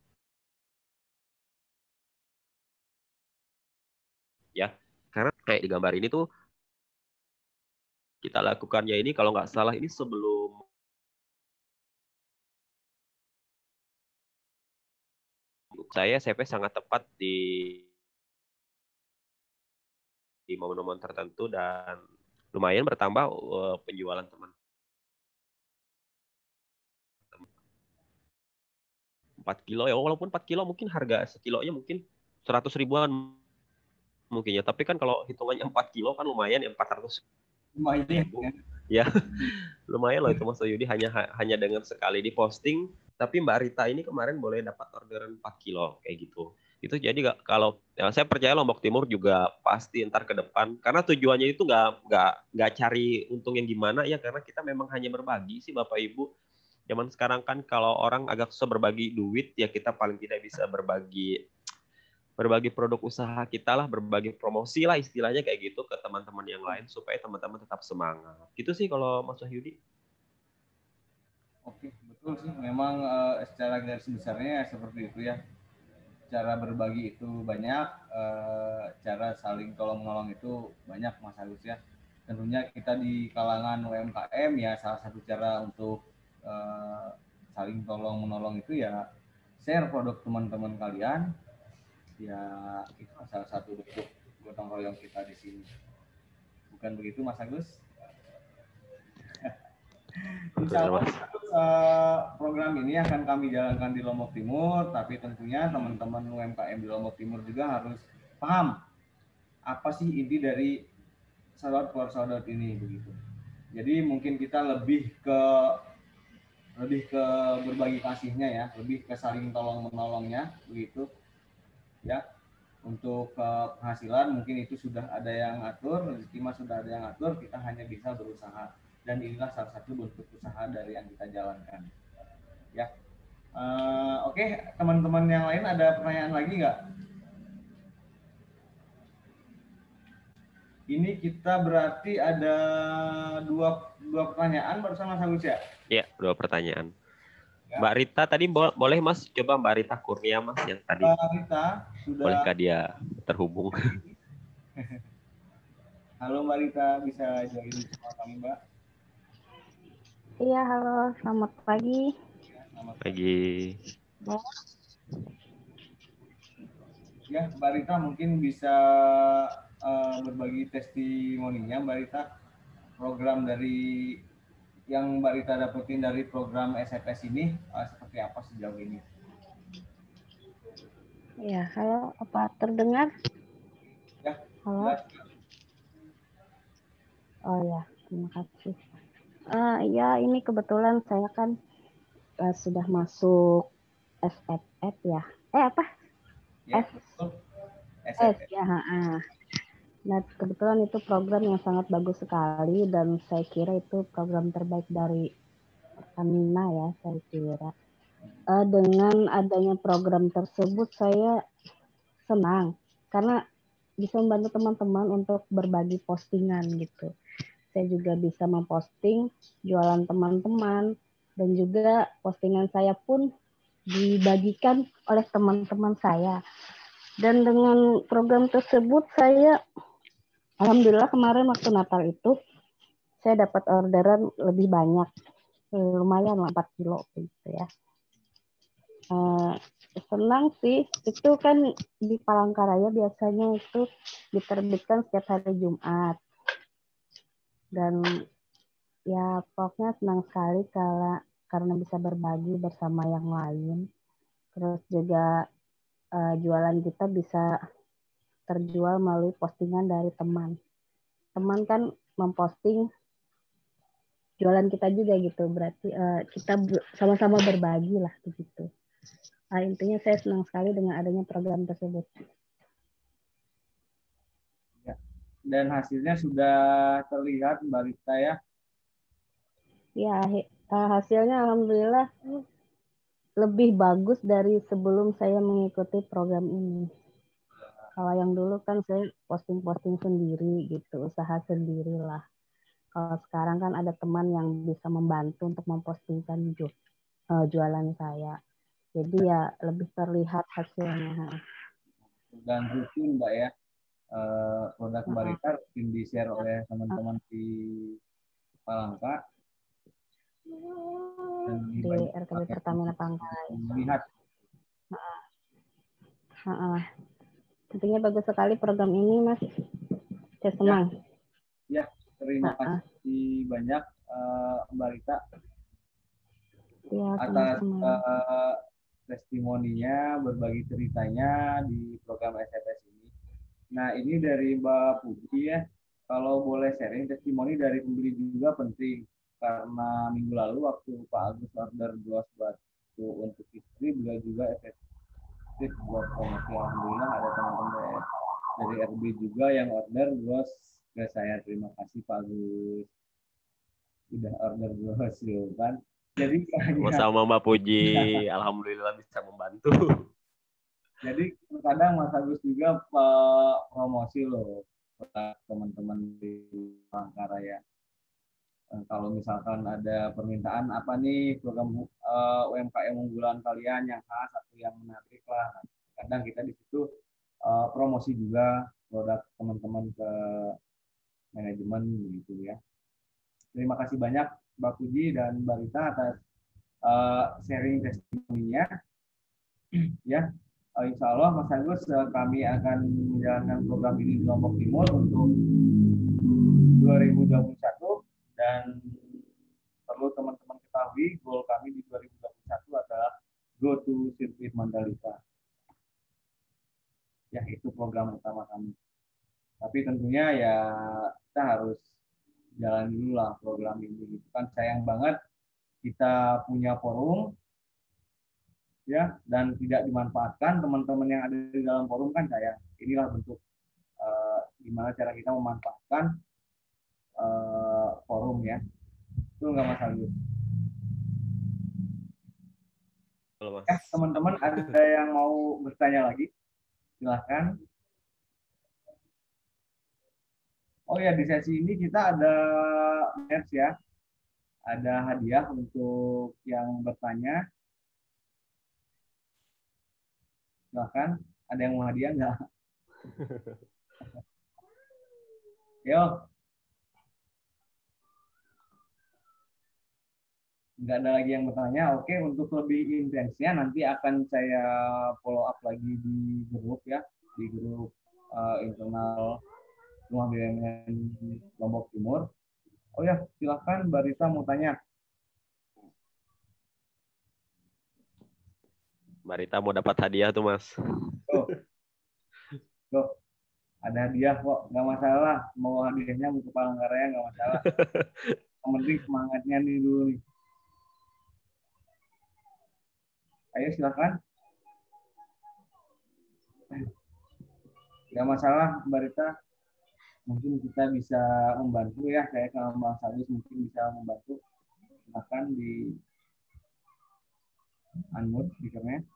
Ya, karena kayak di gambar ini tuh kita lakukannya ini kalau nggak salah ini sebelum saya CV sangat tepat di momen-momen tertentu dan lumayan bertambah penjualan teman. 4 kilo ya, walaupun 4 kilo mungkin harga sekilonya mungkin 100 ribuan mungkin ya, tapi kan kalau hitungannya 4 kilo kan lumayan ya, 400 ribu. Ya, lumayan loh itu Mas Yudi, hanya dengan sekali diposting, tapi Mbak Rita ini kemarin boleh dapat orderan 4 kilo kayak gitu. Itu jadi kalau ya, saya percaya Lombok Timur juga pasti ntar ke depan, karena tujuannya itu nggak cari untung yang gimana ya, karena kita memang hanya berbagi sih Bapak Ibu. Zaman sekarang kan kalau orang agak susah berbagi duit, ya kita paling tidak bisa berbagi produk usaha kita lah, berbagi promosi lah istilahnya kayak gitu ke teman-teman yang lain supaya teman-teman tetap semangat. Gitu sih kalau Mas Wahyudi. Oke, betul sih. Memang secara garis besarnya seperti itu ya. Cara berbagi itu banyak, cara saling tolong-menolong itu banyak Mas Agus ya. Tentunya kita di kalangan UMKM ya salah satu cara untuk saling tolong-menolong itu ya share produk teman-teman kalian. Ya itu salah satu bentuk gotong royong kita di sini. Bukan begitu Mas Agus? Insya Allah program ini akan kami jalankan di Lombok Timur, tapi tentunya teman-teman UMKM di Lombok Timur juga harus paham apa sih inti dari Sahabat for Sahabat ini begitu. Jadi mungkin kita lebih ke berbagi kasihnya ya, lebih ke saling tolong menolongnya begitu ya. Untuk penghasilan mungkin itu sudah ada yang atur, rezeki mah sudah ada yang atur, kita hanya bisa berusaha. Dan inilah salah satu bentuk usaha dari yang kita jalankan. Ya, oke, teman-teman yang lain ada pertanyaan lagi nggak? Ini kita berarti ada dua pertanyaan barusan Mas Agus ya? Iya, 2 pertanyaan. Ya. Mbak Rita tadi boleh Mas coba Mbak Rita Kurnia Mas yang tadi. Mbak Rita sudah. Bolehkah dia terhubung? Halo Mbak Rita, bisa join sama kami Mbak? Iya, halo, selamat pagi. Selamat Pagi. Ya, Mbak Rita mungkin bisa berbagi testimoninya Mbak Rita, program dari yang Mbak Rita dapetin dari program SFS ini seperti apa sejauh ini? Iya, halo, apa terdengar? Ya, Halo. jelas. Oh ya, terima kasih. Ya, ini kebetulan saya kan sudah masuk SFF ya. Apa? Ya, S betul. S SFS. ya. Nah, kebetulan itu program yang sangat bagus sekali dan saya kira itu program terbaik dari Pertamina ya, saya kira. Dengan adanya program tersebut saya senang karena bisa membantu teman-teman untuk berbagi postingan gitu. Saya juga bisa memposting jualan teman-teman dan juga postingan saya pun dibagikan oleh teman-teman saya. Dan dengan program tersebut saya alhamdulillah kemarin waktu Natal itu saya dapat orderan lebih banyak, lumayan lah 4 kilo gitu ya. Senang sih, itu kan di Palangkaraya biasanya itu diterbitkan setiap hari Jumat. Dan ya pokoknya senang sekali karena bisa berbagi bersama yang lain. Terus juga jualan kita bisa terjual melalui postingan dari teman. Teman kan memposting jualan kita juga gitu, berarti kita sama-sama berbagi lah begitu. Intinya saya senang sekali dengan adanya program tersebut. Ya. Dan hasilnya sudah terlihat Mbak Rita ya? Ya, hasilnya alhamdulillah lebih bagus dari sebelum saya mengikuti program ini. Kalau yang dulu kan saya posting-posting sendiri gitu, usaha sendirilah. Kalau sekarang kan ada teman yang bisa membantu untuk mempostingkan jualan saya. Jadi ya lebih terlihat hasilnya. Dan rutin Mbak ya, produk Mbak Rita rutin di-share oleh teman-teman di Palangka. Dan Di RKB Pertamina Palangkaraya. Lihat. Tentunya bagus sekali program ini, Mas. Saya senang. Ya, terima kasih banyak Mbak Rita ya, atas testimoninya, berbagi ceritanya di program SFS ini. Nah, ini dari Mbak Puji ya. Kalau boleh sharing testimoni dari pembeli juga penting karena minggu lalu waktu Pak Agus order bros batu untuk istri, beliau juga efektif buat promosi. Alhamdulillah ada teman-teman dari RB juga yang order bros ke saya. Terima kasih Pak Agus udah order bros kan. Jadi sama Mbak Puji, alhamdulillah bisa membantu. Jadi kadang Mas Agus juga promosi loh teman-teman di Palangkaraya. Kalau misalkan ada permintaan apa nih program UMKM unggulan kalian yang khas atau yang menarik lah. Kadang kita di situ promosi juga produk teman-teman ke manajemen gitu ya. Terima kasih banyak Mbak Puji dan Mbak Rita atas sharing testimoninya. Ya, insya Allah Mas Agus kami akan menjalankan program ini di Lombok Timur untuk 2021 dan perlu teman-teman ketahui goal kami di 2021 adalah Go to Sirkuit Mandalika. Ya, itu program utama kami. Tapi tentunya ya kita harus jalan dulu lah program ini. Itu kan sayang banget kita punya forum ya dan tidak dimanfaatkan teman-teman yang ada di dalam forum kan sayang. Inilah bentuk gimana cara kita memanfaatkan forum ya. Itu enggak Mas Agus. Ya, teman-teman ada yang mau bertanya lagi? Silahkan. Oh ya, di sesi ini kita ada merch ya. Ada hadiah untuk yang bertanya. Silahkan. Ada yang mau hadiah nggak? Yo, nggak ada lagi yang bertanya. Oke, untuk lebih intensnya nanti akan saya follow up lagi di grup ya, di grup internal Rumah BUMN Lombok Timur. Oh ya, silahkan Mbak Rita mau tanya. Mbak Rita mau dapat hadiah tuh, Mas. Tuh, ada hadiah kok, nggak masalah. Mau hadiahnya mau ke Palangkaraya nggak masalah. Yang penting semangatnya nih dulu nih. Ayo silahkan. Nggak masalah Mbak Rita. Mungkin kita bisa membantu ya. Saya sama Bang Sagus mungkin bisa membantu. Silahkan di unmute speakernya.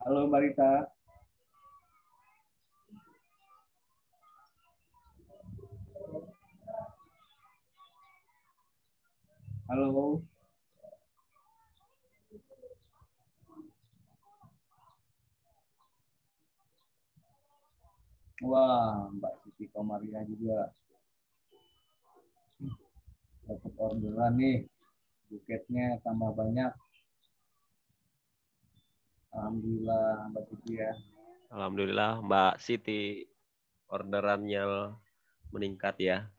Halo Mbak Rita. Halo. Wah, Mbak Siti Komaria juga dapat orderan nih. Buketnya tambah banyak. Alhamdulillah Mbak Siti ya. Alhamdulillah Mbak Siti orderannya meningkat ya.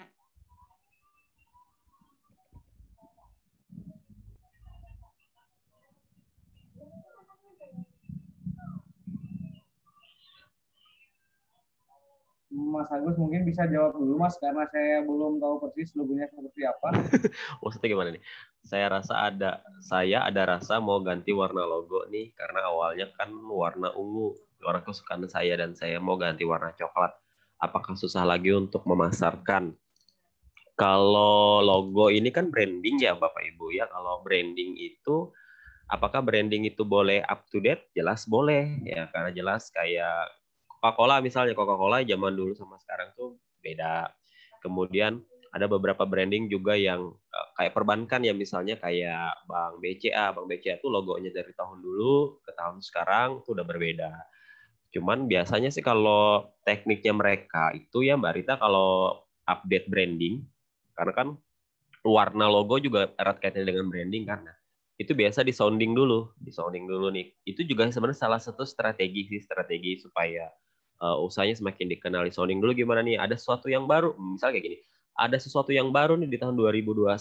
Mas Agus mungkin bisa jawab dulu Mas, karena saya belum tahu persis logonya seperti apa. Maksudnya gimana nih? Saya ada rasa mau ganti warna logo nih, karena awalnya kan warna ungu, warna kesukaan saya, dan saya mau ganti warna coklat. Apakah susah lagi untuk memasarkan? Kalau logo ini kan branding ya Bapak Ibu ya. Kalau branding itu, apakah branding itu boleh up to date? Jelas boleh ya, karena jelas kayak Coca-Cola misalnya, Coca-Cola zaman dulu sama sekarang tuh beda. Kemudian ada beberapa branding juga yang kayak perbankan ya, misalnya kayak Bank BCA. Bank BCA itu logonya dari tahun dulu ke tahun sekarang tuh udah berbeda. Cuman biasanya sih kalau tekniknya mereka itu ya Mbak Rita, kalau update branding, karena kan warna logo juga erat kaitannya dengan branding kan. Nah, itu biasa di sounding dulu nih. Itu juga sebenarnya salah satu strategi supaya usahanya semakin dikenal. Di sounding dulu gimana nih? Ada sesuatu yang baru, misalnya kayak gini. Ada sesuatu yang baru nih di tahun 2021.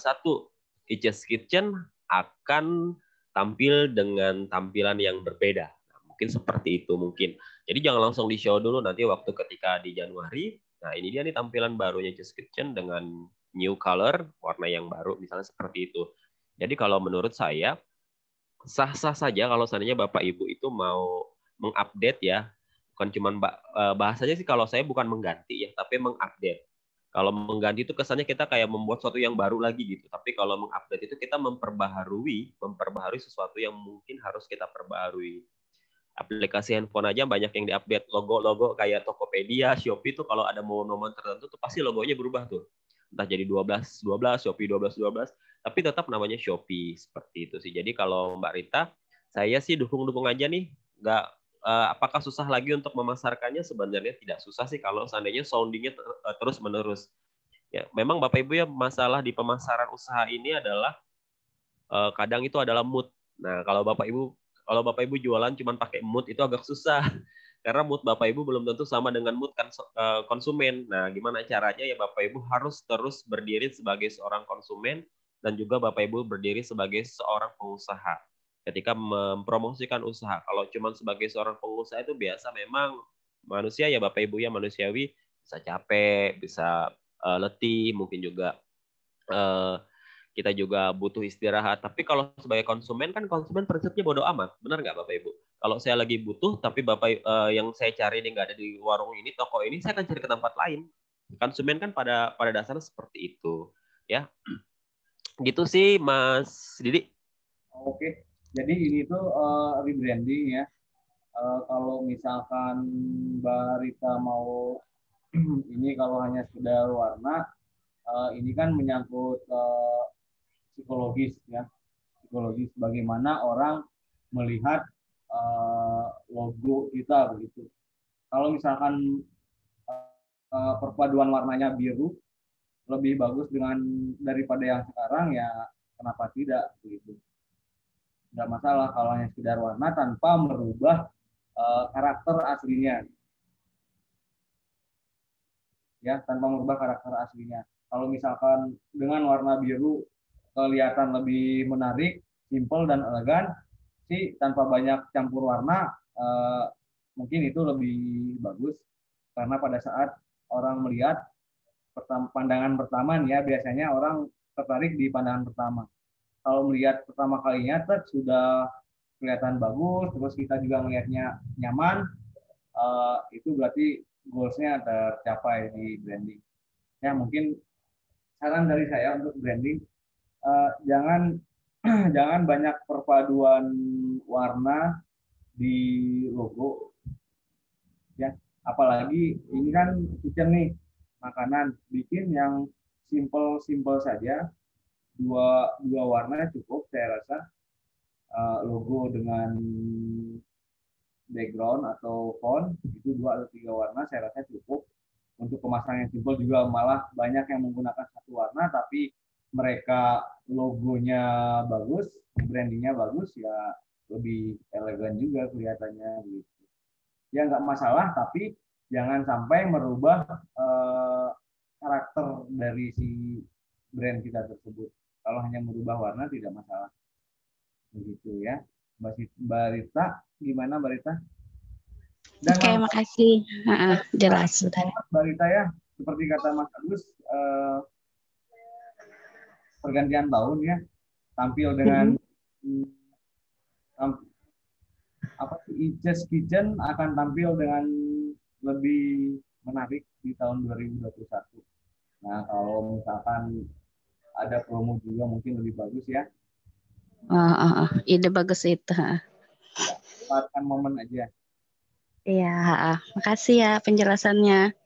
Iches Kitchen akan tampil dengan tampilan yang berbeda. Nah, mungkin seperti itu mungkin. Jadi jangan langsung di show dulu, nanti waktu ketika di Januari, nah ini dia nih tampilan barunya Iches Kitchen dengan new color, warna yang baru, misalnya seperti itu. Jadi kalau menurut saya, sah-sah saja kalau seandainya Bapak Ibu itu mau mengupdate ya. Bukan cuma bahasanya sih kalau saya bukan mengganti ya, tapi mengupdate. Kalau mengganti itu kesannya kita kayak membuat sesuatu yang baru lagi gitu. Tapi kalau mengupdate itu kita memperbaharui sesuatu yang mungkin harus kita perbaharui. Aplikasi handphone aja banyak yang diupdate, logo-logo kayak Tokopedia, Shopee tuh kalau ada momen-momen tertentu tuh pasti logonya berubah tuh. Entah jadi 12, Shopee 12, tapi tetap namanya Shopee, seperti itu sih. Jadi kalau Mbak Rita, saya sih dukung-dukung aja nih. Nggak, apakah susah lagi untuk memasarkannya? Sebenarnya tidak susah sih kalau seandainya soundingnya terus-menerus. Ya, memang Bapak Ibu ya, masalah di pemasaran usaha ini adalah kadang itu adalah mood. Nah, kalau Bapak Ibu jualan cuma pakai mood itu agak susah. Karena mood Bapak Ibu belum tentu sama dengan mood konsumen. Nah, gimana caranya ya Bapak Ibu harus terus berdiri sebagai seorang konsumen dan juga Bapak Ibu berdiri sebagai seorang pengusaha. Ketika mempromosikan usaha, kalau cuma sebagai seorang pengusaha itu biasa memang manusia ya Bapak Ibu ya, manusiawi, bisa capek, bisa letih, mungkin juga kita juga butuh istirahat. Tapi kalau sebagai konsumen kan konsumen prinsipnya bodo amat, benar nggak Bapak Ibu? Kalau saya lagi butuh, tapi Bapak yang saya cari ini nggak ada di warung ini, toko ini, saya akan cari ke tempat lain. Konsumen kan pada dasarnya seperti itu, ya. Gitu sih, Mas Didi. Oke, jadi ini tuh rebranding ya. Kalau misalkan Mbak Rita mau ini kalau hanya sekedar warna, ini kan menyangkut psikologis ya, psikologis bagaimana orang melihat logo kita begitu. Kalau misalkan perpaduan warnanya biru lebih bagus daripada yang sekarang, ya kenapa tidak begitu. Tidak masalah kalau hanya sekedar warna tanpa merubah karakter aslinya. Ya, tanpa merubah karakter aslinya. Kalau misalkan dengan warna biru kelihatan lebih menarik, simple dan elegan, sih tanpa banyak campur warna, mungkin itu lebih bagus. Karena pada saat orang melihat pandangan pertama nih ya, biasanya orang tertarik di pandangan pertama. Kalau melihat pertama kalinya sudah kelihatan bagus, terus kita juga melihatnya nyaman, itu berarti goals-nya tercapai di branding. Ya, mungkin saran dari saya untuk branding, jangan jangan banyak perpaduan warna di logo, ya. Apalagi ini kan kitchen nih, makanan, bikin yang simple saja, dua warna cukup saya rasa. Logo dengan background atau font itu 2 atau 3 warna saya rasa cukup. Untuk kemasan yang simpel juga malah banyak yang menggunakan satu warna tapi mereka logonya bagus, brandingnya bagus, ya lebih elegan juga kelihatannya gitu. Ya nggak masalah, tapi jangan sampai merubah karakter dari si brand kita tersebut. Kalau hanya merubah warna tidak masalah. Begitu ya. Mbak Rita, gimana Mbak Rita? Oke, makasih. Jelas sudah. Mbak Rita ya, seperti kata Mas Agus, pergantian tahun ya, tampil dengan apa sih, Ices Kitchen akan tampil dengan lebih menarik di tahun 2021. Nah, kalau misalkan ada promo juga mungkin lebih bagus ya. Ide bagus itu. Manfaatkan momen aja. Iya, makasih ya penjelasannya.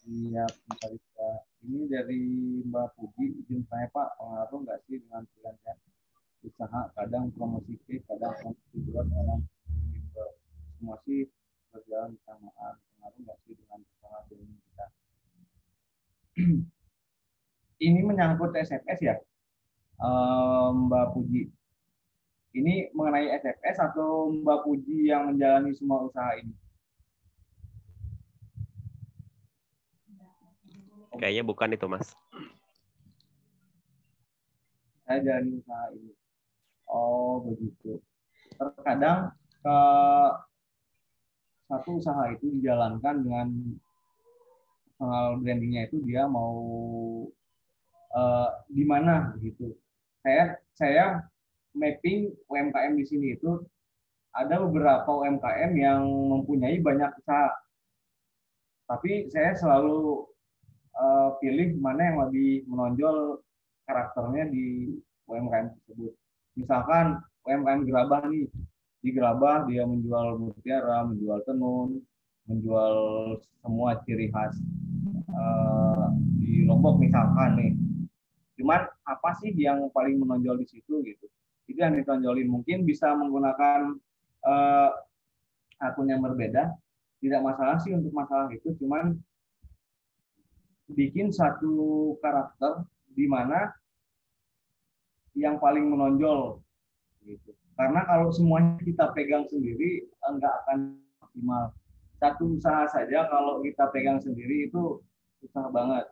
Iya, Mbak Rita. Ini dari Mbak Puji, izin saya Pak, pengaruh nggak sih dengan pergantian usaha? Kadang promosi cake, kadang promosi buat orang gitu. Semua sih berjalan bersamaan. Pengaruh nggak sih dengan usaha branding kita? Ini menyangkut SMS ya, Mbak Puji. Ini mengenai SMS atau Mbak Puji yang menjalani semua usaha ini? Kayaknya bukan itu, Mas. Saya jalani usaha ini. Oh, begitu. Terkadang satu usaha itu dijalankan dengan brandingnya itu dia mau di mana gitu. Saya mapping UMKM di sini itu ada beberapa UMKM yang mempunyai banyak usaha. Tapi saya selalu pilih mana yang lebih menonjol karakternya di UMKM tersebut. Misalkan UMKM gerabah nih, di gerabah dia menjual mutiara, menjual tenun, menjual semua ciri khas di Lombok misalkan nih. Cuman apa sih yang paling menonjol di situ gitu? Itu yang ditonjolin. Mungkin bisa menggunakan akun yang berbeda, tidak masalah sih untuk masalah itu. Cuman bikin satu karakter di mana yang paling menonjol gitu. Karena kalau semuanya kita pegang sendiri enggak akan maksimal. Satu usaha saja kalau kita pegang sendiri itu susah banget.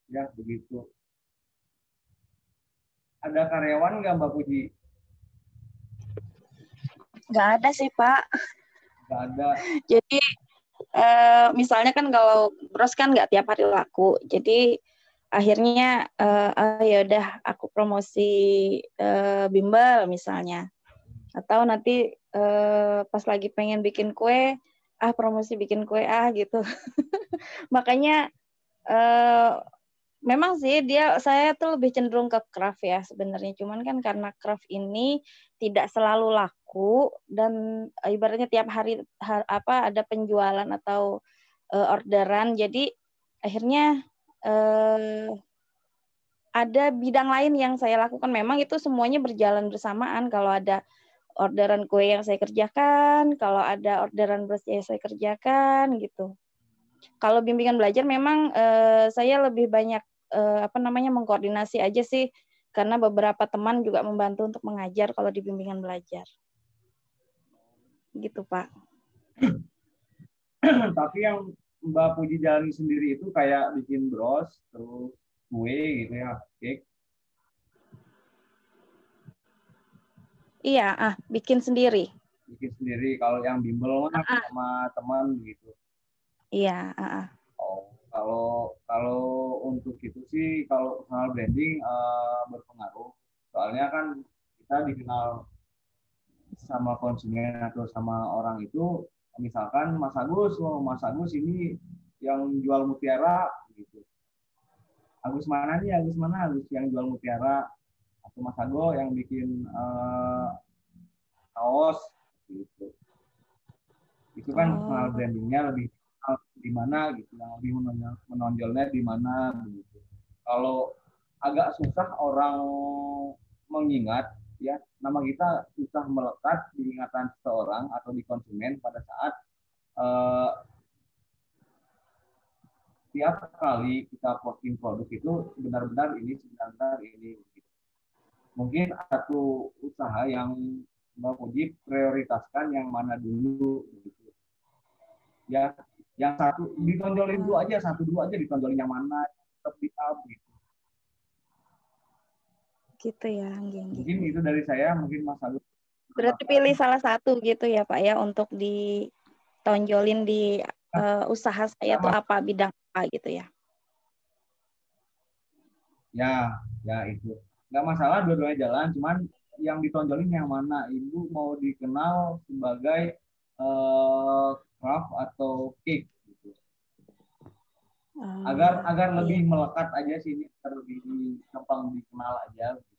Ya, begitu. Ada karyawan nggak Mbak Puji? Nggak ada sih, Pak. Nggak ada. Jadi misalnya kan kalau bros kan nggak tiap hari laku. Jadi akhirnya ya udah aku promosi bimbel misalnya. Atau nanti pas lagi pengen bikin kue, promosi bikin kue gitu. Makanya memang sih saya tuh lebih cenderung ke craft ya sebenarnya. Cuman kan karena craft ini tidak selalu laku dan ibaratnya tiap hari ada penjualan atau orderan. Jadi akhirnya ada bidang lain yang saya lakukan. Memang itu semuanya berjalan bersamaan. Kalau ada orderan kue yang saya kerjakan, kalau ada orderan beras yang saya kerjakan gitu. Kalau bimbingan belajar memang saya lebih banyak mengkoordinasi aja sih, karena beberapa teman juga membantu untuk mengajar kalau di bimbingan belajar. Gitu, Pak. Tapi yang Mbak Puji jalani sendiri itu kayak bikin bros, terus kue gitu ya, cake. Iya, bikin sendiri. Bikin sendiri. Kalau yang bimbel mah sama teman gitu. Iya. Oh, kalau untuk itu sih, kalau personal branding berpengaruh. Soalnya kan kita dikenal sama konsumen atau sama orang itu, misalkan Mas Agus ini yang jual mutiara gitu. Agus mana nih? Agus yang jual mutiara, atau Mas Ago yang bikin kaos gitu. Itu kan personal brandingnya lebih di mana gitu, yang lebih menonjolnya di mana gitu. Kalau agak susah orang mengingat ya, nama kita susah melekat di ingatan seseorang atau di konsumen pada saat tiap kali kita posting produk itu benar-benar ini gitu. Mungkin satu usaha yang Mbak Puji prioritaskan yang mana dulu gitu. Ya, yang satu ditonjolin dulu aja, dua aja ditonjolin yang mana, tetap di up gitu. Gitu ya, Mungkin itu dari saya, mungkin Mas Agus. Berarti pilih salah satu gitu ya Pak ya, untuk ditonjolin di usaha saya tuh apa, bidang apa gitu ya. Ya itu. Nggak masalah dua-duanya jalan, cuman yang ditonjolin yang mana. Ibu mau dikenal sebagai craft atau cake gitu. Agar lebih melekat aja sini, lebih gampang dikenal aja gitu.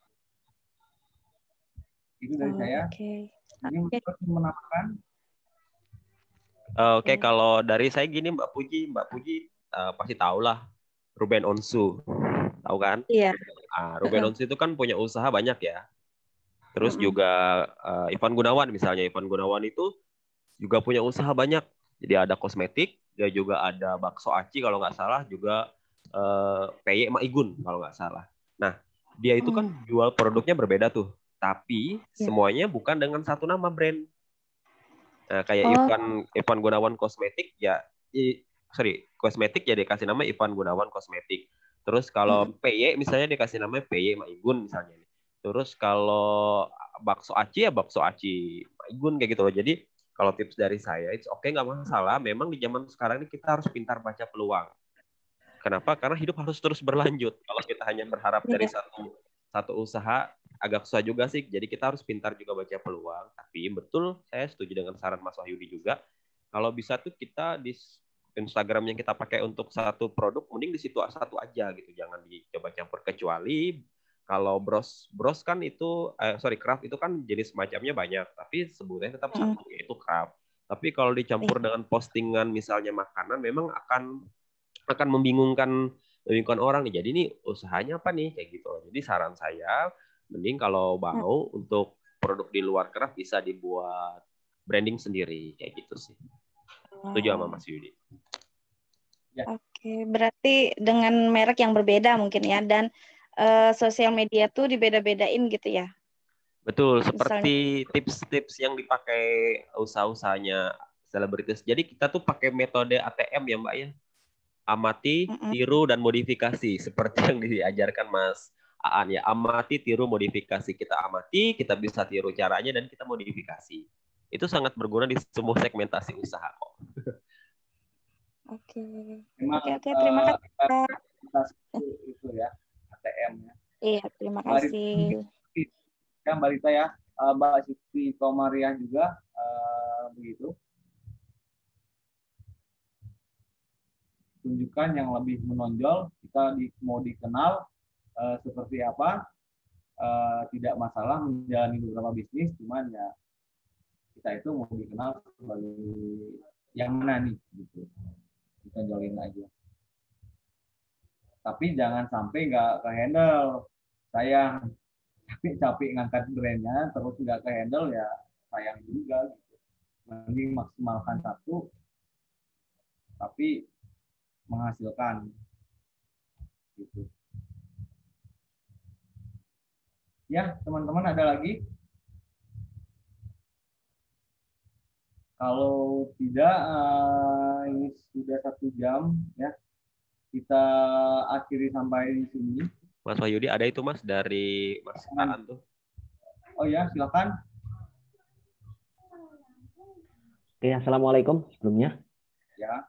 Itu dari saya. Ini menambahkan. Oke, kalau dari saya gini Mbak Puji pasti tahu lah Ruben Onsu, tahu kan? Iya. Ruben Onsu itu kan punya usaha banyak ya. Terus juga Ivan Gunawan misalnya, Ivan Gunawan itu juga punya usaha banyak. Jadi ada kosmetik, dia juga ada bakso aci kalau nggak salah, juga PY Maigun kalau nggak salah. Nah, dia itu kan jual produknya berbeda tuh, tapi semuanya bukan dengan satu nama brand. Nah, kayak Ivan Gunawan kosmetik ya, kosmetik ya dikasih nama Ivan Gunawan kosmetik. Terus kalau PY misalnya dikasih nama PY Maigun misalnya. Terus kalau bakso aci ya bakso aci Maigun kayak gitu loh. Jadi kalau tips dari saya, it's okay, nggak masalah. Memang di zaman sekarang ini kita harus pintar baca peluang. Kenapa? Karena hidup harus terus berlanjut. Kalau kita hanya berharap dari satu usaha, agak susah juga sih. Jadi kita harus pintar juga baca peluang. Tapi betul, saya setuju dengan saran Mas Wahyudi juga. Kalau bisa tuh kita di Instagram yang kita pakai untuk satu produk, mending di situ satu aja gitu. Jangan dicoba campur, kecuali kalau bros kan itu, craft itu kan jenis macamnya banyak, tapi sebutnya tetap satu, yaitu craft. Tapi kalau dicampur dengan postingan misalnya makanan, memang akan membingungkan orang nih. Jadi ini usahanya apa nih kayak gitu. Jadi saran saya, mending kalau mau untuk produk di luar craft bisa dibuat branding sendiri kayak gitu sih. Setuju sama Mas Yudi. Ya. Oke, berarti dengan merek yang berbeda mungkin ya, dan sosial media tuh dibeda-bedain gitu ya. Betul, seperti tips-tips yang dipakai usaha-usahanya selebritis. Jadi kita tuh pakai metode ATM ya Mbak ya. Amati, tiru, dan modifikasi. Seperti yang diajarkan Mas Aan ya. Amati, tiru, modifikasi. Kita amati, kita bisa tiru caranya, dan kita modifikasi. Itu sangat berguna di semua segmentasi usaha kok. Oke, terima kasih. Itu ya, ATM ya. Iya, terima kasih. Ya, Mbak Rita ya, Mbak Siti Komariah juga begitu. Tunjukkan yang lebih menonjol, kita mau dikenal seperti apa, tidak masalah menjalani beberapa bisnis, cuman ya kita itu mau dikenal sebagai yang mana nih gitu, ditonjolin aja. Tapi jangan sampai nggak ke handle. Saya capek ngangkat brandnya terus nggak ke handle ya sayang juga gitu. Mending maksimalkan satu tapi menghasilkan gitu. Ya, teman-teman ada lagi? Kalau tidak, ini sudah 1 jam ya. Kita akhiri sampai di sini. Mas Wahyudi ada itu Mas dari Mas Aan tuh. Oh ya, silakan. Oke, assalamualaikum sebelumnya. Ya.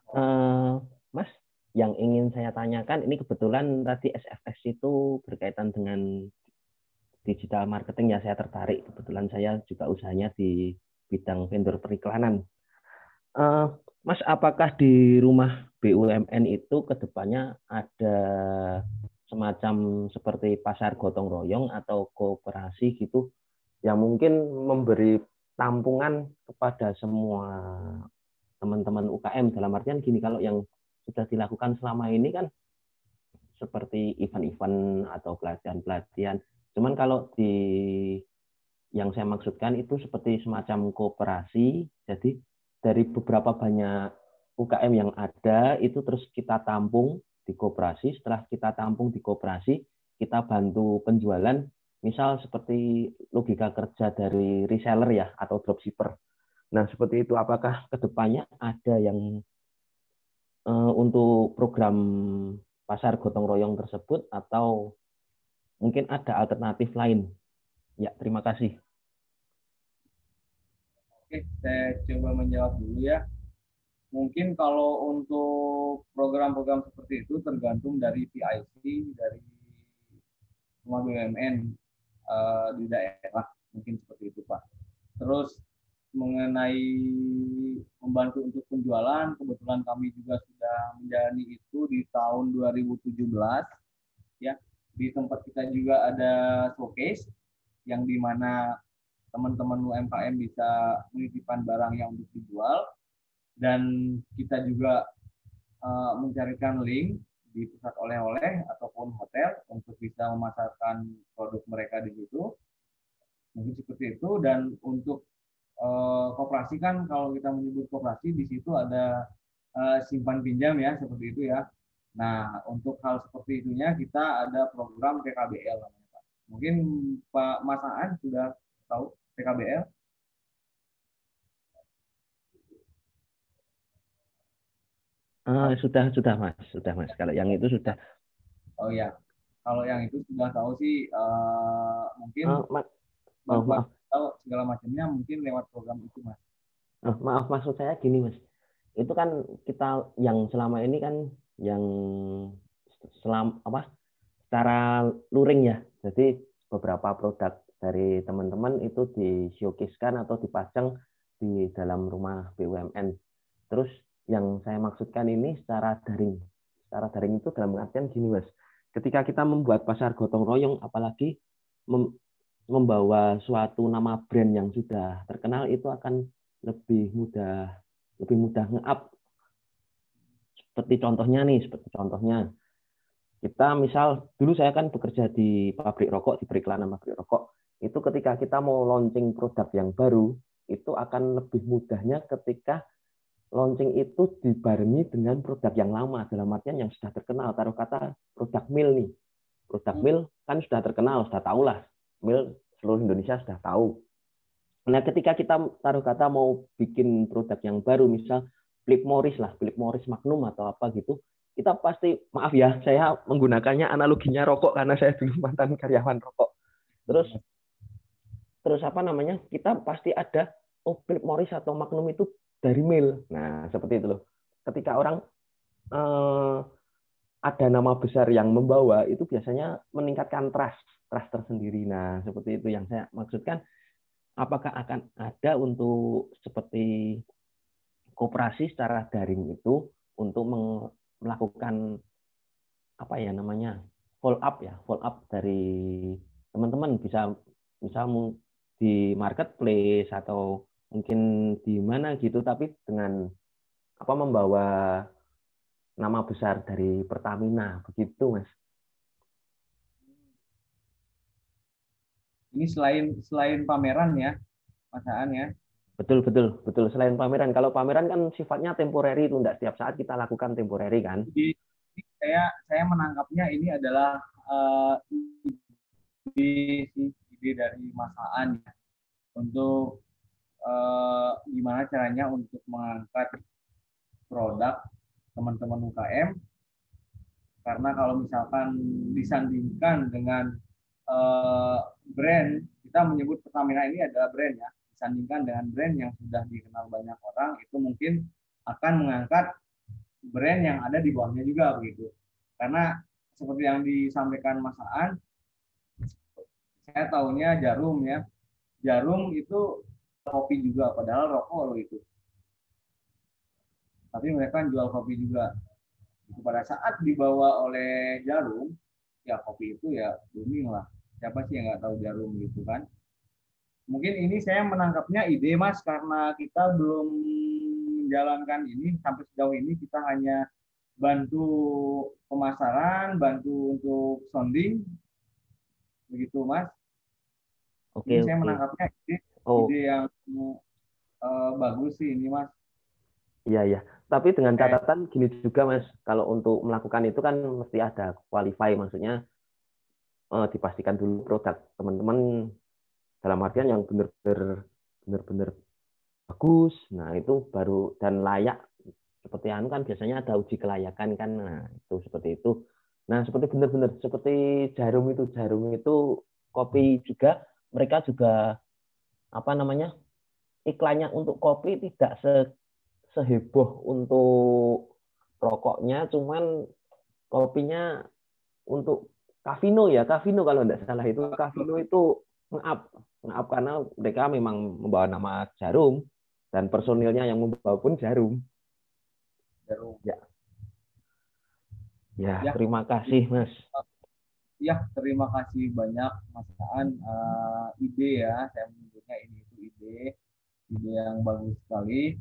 Mas, yang ingin saya tanyakan ini kebetulan tadi SFX itu berkaitan dengan digital marketing ya, saya tertarik. Kebetulan saya juga usahanya di bidang vendor periklanan. Mas, apakah di rumah BUMN itu kedepannya ada semacam seperti pasar gotong royong atau kooperasi gitu yang mungkin memberi tampungan kepada semua teman-teman UKM, dalam artian gini, kalau yang sudah dilakukan selama ini kan seperti event-event atau pelatihan-pelatihan. Cuman kalau di yang saya maksudkan itu seperti semacam kooperasi, jadi dari beberapa banyak UKM yang ada itu terus kita tampung di kooperasi, setelah kita tampung di kooperasi, kita bantu penjualan, misal seperti logika kerja dari reseller ya, atau dropshipper. Nah, seperti itu, apakah kedepannya ada yang untuk program pasar gotong royong tersebut atau mungkin ada alternatif lain? Ya, terima kasih. Oke, saya coba menjawab dulu ya. Mungkin kalau untuk program-program seperti itu tergantung dari PIC, dari rumah BUMN di daerah, mungkin seperti itu Pak. Terus mengenai membantu untuk penjualan, kebetulan kami juga sudah menjalani itu di tahun 2017 ya. Di tempat kita juga ada showcase yang dimana teman-teman UMKM bisa menitipkan barang yang untuk dijual, dan kita juga mencarikan link di pusat oleh-oleh ataupun hotel untuk bisa memasarkan produk mereka di situ, mungkin seperti itu. Dan untuk koperasi kan, kalau kita menyebut koperasi di situ ada simpan pinjam ya, seperti itu ya. Nah, untuk hal seperti itunya kita ada program PKBL namanya Pak. Mungkin Pak Mas Aan sudah tahu PKBL? Sudah Mas. Kalau yang itu sudah. Oh ya, kalau yang itu sudah tahu sih, mungkin maaf. tahu segala macamnya mungkin lewat program itu Mas. Maaf, maksud saya gini Mas. Itu kan kita yang selama ini kan yang secara luring ya. Jadi beberapa produk dari teman-teman itu di-showcase-kan atau dipajang di dalam rumah BUMN. Terus yang saya maksudkan ini secara daring. Secara daring itu dalam artian gini Mas. Ketika kita membuat pasar gotong royong, apalagi membawa suatu nama brand yang sudah terkenal, itu akan lebih mudah nge-up. Seperti contohnya kita misal dulu saya kan bekerja di pabrik rokok, di periklanan pabrik rokok. Itu ketika kita mau launching produk yang baru, itu akan lebih mudahnya ketika launching itu dibarengi dengan produk yang lama, dalam artian yang sudah terkenal. Taruh kata produk mil nih. Produk mil kan sudah terkenal, sudah tahu lah. Mil seluruh Indonesia sudah tahu. Nah, ketika kita taruh kata mau bikin produk yang baru, misal Philip Morris Magnum atau apa gitu, kita pasti, maaf ya, saya menggunakannya analoginya rokok karena saya dulu mantan karyawan rokok. Terus apa namanya? Kita pasti ada Philip Morris atau Magnum itu dari mil. Nah, seperti itu loh. Ketika orang ada nama besar yang membawa, itu biasanya meningkatkan trust tersendiri. Nah, seperti itu yang saya maksudkan. Apakah akan ada untuk seperti koperasi secara daring itu untuk melakukan apa ya namanya follow up dari teman-teman, bisa misal di marketplace atau mungkin di mana gitu, tapi dengan membawa nama besar dari Pertamina, begitu Mas. Ini selain pameran ya, Mas Aan ya. Betul. Selain pameran, kalau pameran kan sifatnya temporary, itu enggak setiap saat kita lakukan temporary kan. Jadi saya menangkapnya ini adalah ide dari Mas Aan ya, untuk gimana caranya untuk mengangkat produk teman-teman UKM, karena kalau misalkan disandingkan dengan brand, kita menyebut Pertamina ini adalah brand ya, disandingkan dengan brand yang sudah dikenal banyak orang, itu mungkin akan mengangkat brand yang ada di bawahnya juga begitu. Karena seperti yang disampaikan Mas Aan, saya tahunya Jarum ya, Jarum itu kopi juga, padahal rokok loh itu. Tapi mereka jual kopi juga. Pada saat dibawa oleh Jarum, ya kopi itu ya booming lah. Siapa sih yang nggak tahu Jarum gitu kan? Mungkin ini saya menangkapnya ide Mas, karena kita belum menjalankan ini sampai sejauh ini, kita hanya bantu pemasaran, bantu untuk sounding, begitu Mas. Ini saya menangkapnya ide yang bagus sih ini Mas. Iya. Tapi dengan catatan gini juga Mas, kalau untuk melakukan itu kan mesti ada qualify, maksudnya dipastikan dulu produk teman-teman dalam artian yang benar-benar bagus. Nah itu baru dan layak. Seperti kan biasanya ada uji kelayakan kan. Nah itu seperti itu. Nah seperti benar-benar seperti Jarum itu kopi juga, mereka juga iklannya untuk kopi tidak seheboh untuk rokoknya, cuman kopinya untuk Kavino kalau tidak salah itu Kavino itu nge-up karena mereka memang membawa nama Jarum dan personilnya yang membawa pun Jarum. Ya, terima kasih Mas. Ya, terima kasih banyak Mas Aan. Ide ya, saya menyebutnya ini itu ide yang bagus sekali.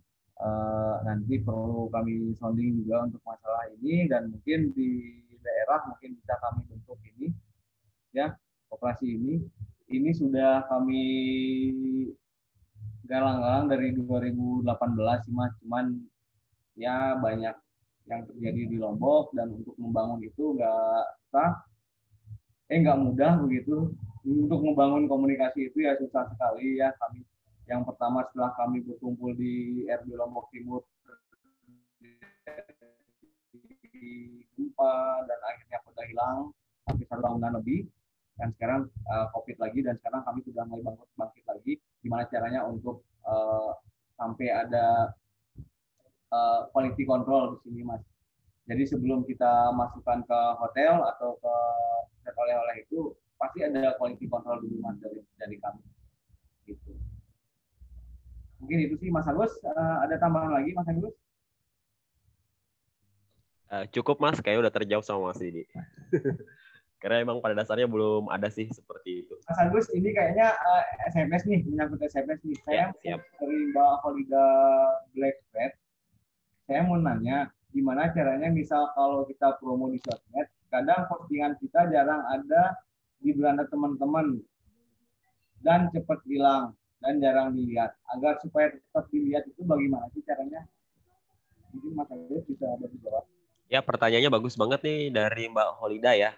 Nanti perlu kami sounding juga untuk masalah ini, dan mungkin di daerah mungkin bisa kami bentuk ini ya, operasi ini sudah kami galang-galang dari 2018 sih Mas, cuman ya banyak yang terjadi di Lombok, dan untuk membangun itu nggak mudah begitu. Untuk membangun komunikasi itu ya susah sekali ya. Kami yang pertama setelah kami berkumpul di RB Lombok Timur di gempa, dan akhirnya sudah hilang sampai 1 tahunan lebih, dan sekarang COVID lagi, dan sekarang kami sudah mulai bangkit lagi. Gimana caranya untuk sampai ada quality control di sini Mas. Jadi sebelum kita masukkan ke hotel atau ke oleh-oleh itu, pasti ada quality control dulu Mas dari kami. Gitu. Mungkin itu sih Mas Agus. Ada tambahan lagi Mas Agus? Cukup Mas, kayaknya udah terjawab sama Mas Didi. Karena emang pada dasarnya belum ada sih seperti itu. Mas Agus, ini kayaknya SMS nih, menyangkut SMS nih. Saya dari Mbak Holida Blackbird, saya mau nanya, gimana caranya misal kalau kita promo di sosmed, kadang postingan kita jarang ada di beranda teman-teman, dan cepat hilang, dan jarang dilihat. Agar supaya tetap dilihat itu bagaimana sih caranya? Mungkin Mas Agus bisa dijawab. Ya, pertanyaannya bagus banget nih dari Mbak Holida ya.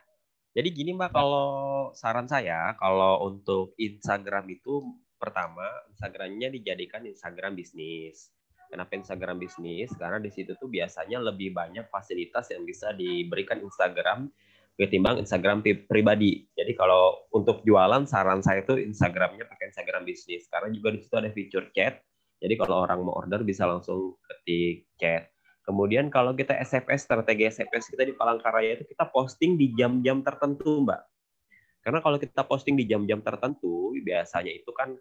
Jadi gini Mbak, kalau saran saya, kalau untuk Instagram itu, pertama, Instagramnya dijadikan Instagram bisnis. Kenapa Instagram bisnis? Karena di situ tuh biasanya lebih banyak fasilitas yang bisa diberikan Instagram ketimbang Instagram pribadi. Jadi kalau untuk jualan, saran saya tuh Instagramnya pakai Instagram bisnis. Karena juga di situ ada fitur chat. Jadi kalau orang mau order bisa langsung ketik chat. Kemudian kalau kita SMS, strategi SMS kita di Palangkaraya itu kita posting di jam-jam tertentu, Mbak. Karena kalau kita posting di jam-jam tertentu, biasanya itu kan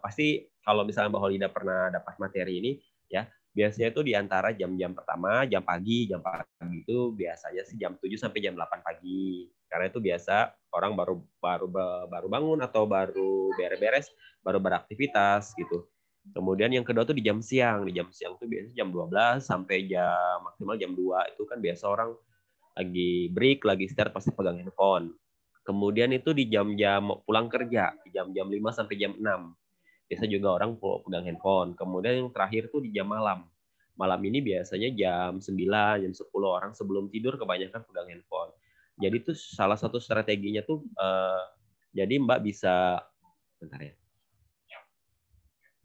pasti kalau misalnya Mbak Holida pernah dapat materi ini, ya biasanya itu di antara jam-jam pertama, jam pagi itu biasanya sih jam 7 sampai jam 8 pagi. Karena itu biasa orang baru bangun atau baru beres-beres, baru beraktivitas gitu. Kemudian yang kedua tuh di jam siang. Di jam siang tuh biasanya jam 12 sampai maksimal jam 2. Itu kan biasa orang lagi break, lagi start pasti pegang handphone. Kemudian itu di jam-jam pulang kerja, di jam-jam 5 sampai jam 6. Biasa juga orang pegang handphone. Kemudian yang terakhir tuh di jam malam. Malam ini biasanya jam 9, jam 10 orang sebelum tidur kebanyakan pegang handphone. Jadi itu salah satu strateginya tuh jadi Mbak bisa bentar ya.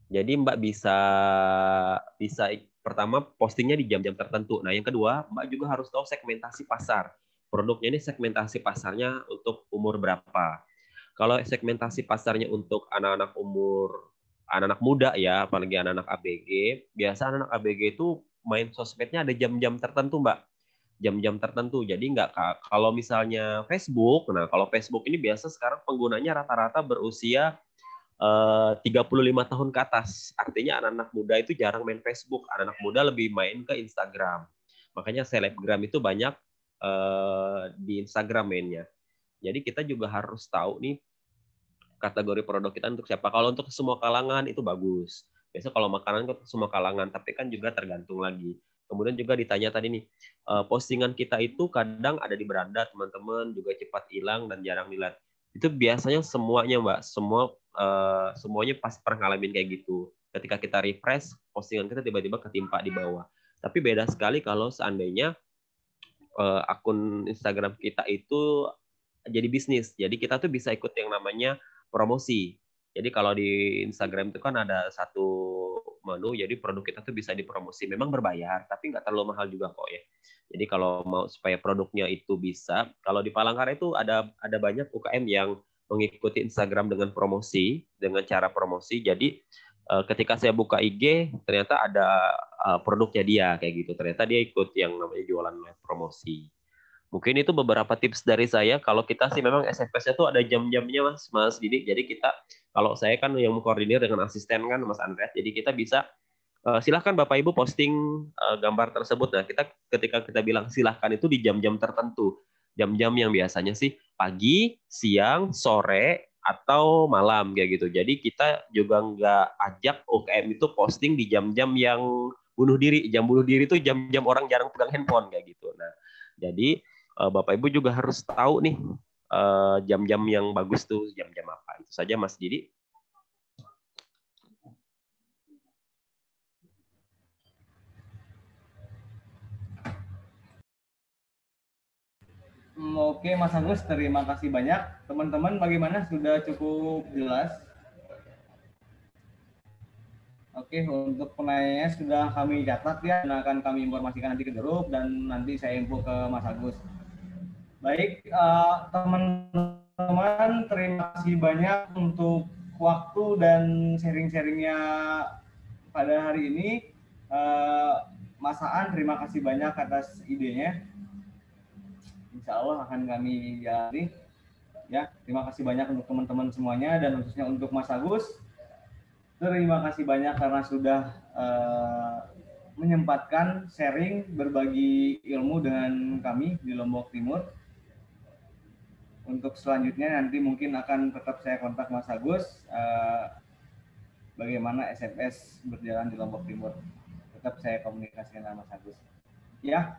Jadi Mbak bisa pertama postingnya di jam-jam tertentu. Nah, yang kedua, Mbak juga harus tahu segmentasi pasar. Produknya ini segmentasi pasarnya untuk umur berapa. Kalau segmentasi pasarnya untuk anak-anak muda ya, apalagi anak-anak ABG, biasa anak-anak ABG itu main sosmednya ada jam-jam tertentu, Mbak. Jam-jam tertentu. Jadi nggak kalau misalnya Facebook, nah kalau Facebook ini biasa sekarang penggunanya rata-rata berusia 35 tahun ke atas. Artinya anak-anak muda itu jarang main Facebook. Anak-anak muda lebih main ke Instagram. Makanya selebgram itu banyak di Instagram mainnya. Jadi kita juga harus tahu nih kategori produk kita untuk siapa. Kalau untuk semua kalangan itu bagus. Biasanya kalau makanan untuk semua kalangan, tapi kan juga tergantung lagi. Kemudian juga ditanya tadi nih, postingan kita itu kadang ada di beranda, teman-teman juga cepat hilang dan jarang dilihat. Itu biasanya semuanya, Mbak, semuanya pasti pernah ngalamin kayak gitu. Ketika kita refresh, postingan kita tiba-tiba ketimpa di bawah. Tapi beda sekali kalau seandainya akun Instagram kita itu jadi bisnis. Jadi kita tuh bisa ikut yang namanya promosi. Jadi kalau di Instagram itu kan ada satu menu, jadi produk kita tuh bisa dipromosi. Memang berbayar, tapi nggak terlalu mahal juga kok ya. Jadi kalau mau supaya produknya itu bisa, kalau di Palangkaraya itu ada banyak UKM yang mengikuti Instagram dengan promosi, dengan cara promosi. Jadi ketika saya buka IG, ternyata ada produknya dia kayak gitu. Ternyata dia ikut yang namanya jualan promosi. Mungkin itu beberapa tips dari saya. Kalau kita sih memang SFS-nya tuh ada jam-jamnya Mas Didik. Jadi kita, kalau saya kan yang mengkoordinir dengan asisten kan Mas Andreas. Jadi kita bisa silahkan Bapak Ibu posting gambar tersebut. Nah, ketika kita bilang silahkan itu di jam-jam tertentu. Jam-jam yang biasanya sih pagi, siang, sore, atau malam kayak gitu. Jadi kita juga nggak ajak UKM itu posting di jam-jam yang bunuh diri. Jam bunuh diri itu jam-jam orang jarang pegang handphone kayak gitu. Nah, jadi Bapak Ibu juga harus tahu nih jam-jam yang bagus tuh jam-jam apa. Itu saja Mas Didi. Oke Mas Agus, terima kasih banyak. Teman-teman bagaimana, sudah cukup jelas? Oke, untuk penanyanya sudah kami catat ya, dan akan kami informasikan nanti ke grup dan nanti saya info ke Mas Agus. Baik, teman-teman, terima kasih banyak untuk waktu dan sharing-sharingnya pada hari ini. Mas Aan, terima kasih banyak atas idenya. Insya Allah akan kami jalani. Ya, terima kasih banyak untuk teman-teman semuanya dan khususnya untuk Mas Agus. Terima kasih banyak karena sudah menyempatkan sharing, berbagi ilmu dengan kami di Lombok Timur. Untuk selanjutnya nanti mungkin akan tetap saya kontak Mas Agus bagaimana SMS berjalan di Lombok Timur. Tetap saya komunikasikan dengan Mas Agus. Ya,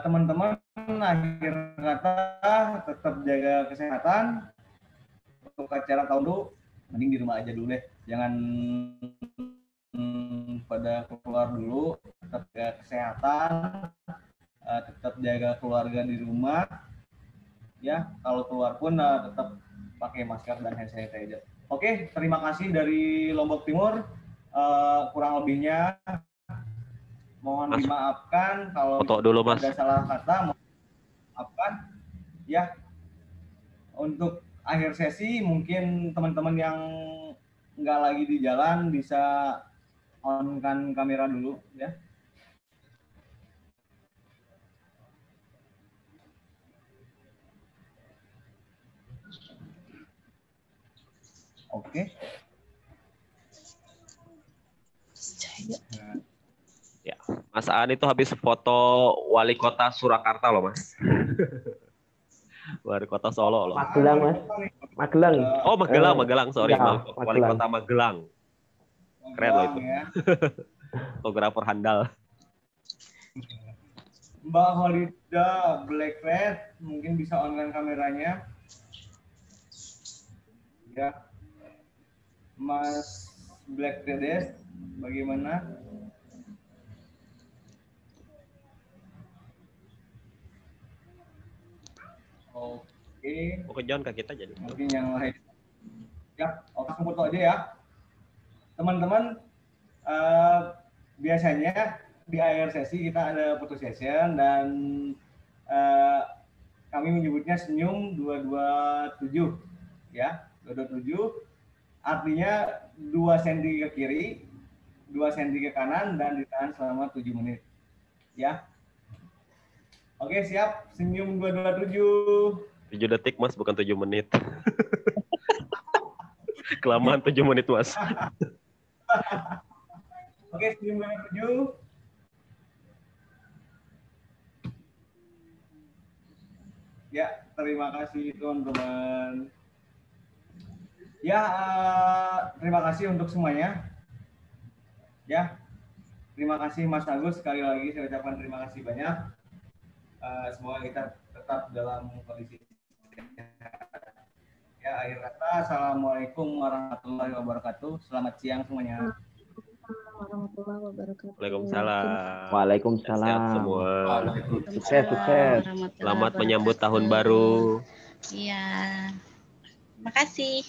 teman-teman, akhir kata tetap jaga kesehatan. Untuk acara tahun dulu, mending di rumah aja dulu deh. Jangan pada keluar dulu. Tetap jaga kesehatan, tetap jaga keluarga di rumah. Ya, kalau keluar pun tetap pakai masker dan hand sanitizer. Oke, terima kasih dari Lombok Timur. Kurang lebihnya mohon dimaafkan kalau dulu, Mas. ada salah kata, mohon dimaafkan. Ya, untuk akhir sesi mungkin teman-teman yang nggak lagi di jalan bisa on-kan kamera dulu ya. Oke. Ya, Mas Aan itu habis foto wali kota Surakarta loh, Mas. Wali kota Solo loh. Magelang, Mas. Magelang. Oh, Magelang, sorry. Ya, Wali kota Magelang. Keren loh itu. Ya. Fotografer handal. Mbak Holida Black Red, mungkin bisa on kameranya. Ya. Mas Black Red, bagaimana? Oke. Oke, jangan ke kita jadi. Mungkin yang lain. Ya, langsung foto aja ya. Teman-teman, biasanya di akhir sesi kita ada foto session dan kami menyebutnya senyum 227 ya, 227 artinya 2 cm ke kiri, 2 cm ke kanan dan ditahan selama 7 menit ya. Oke, siap. Senyum 227. 7 detik Mas, bukan 7 menit. Kelamaan 7 menit Mas. Oke, senyum 227. Ya, terima kasih teman-teman. Ya, terima kasih untuk semuanya. Ya, terima kasih Mas Agus, sekali lagi saya ucapkan terima kasih banyak. Semoga kita tetap dalam kondisi sehat. Ya, akhir kata, assalamualaikum warahmatullahi wabarakatuh. Selamat siang semuanya. Warahmatullahi wabarakatuh. Waalaikumsalam. Waalaikumsalam. Sehat semua. Sukses, sukses. Selamat menyambut tahun baru. Iya. Makasih.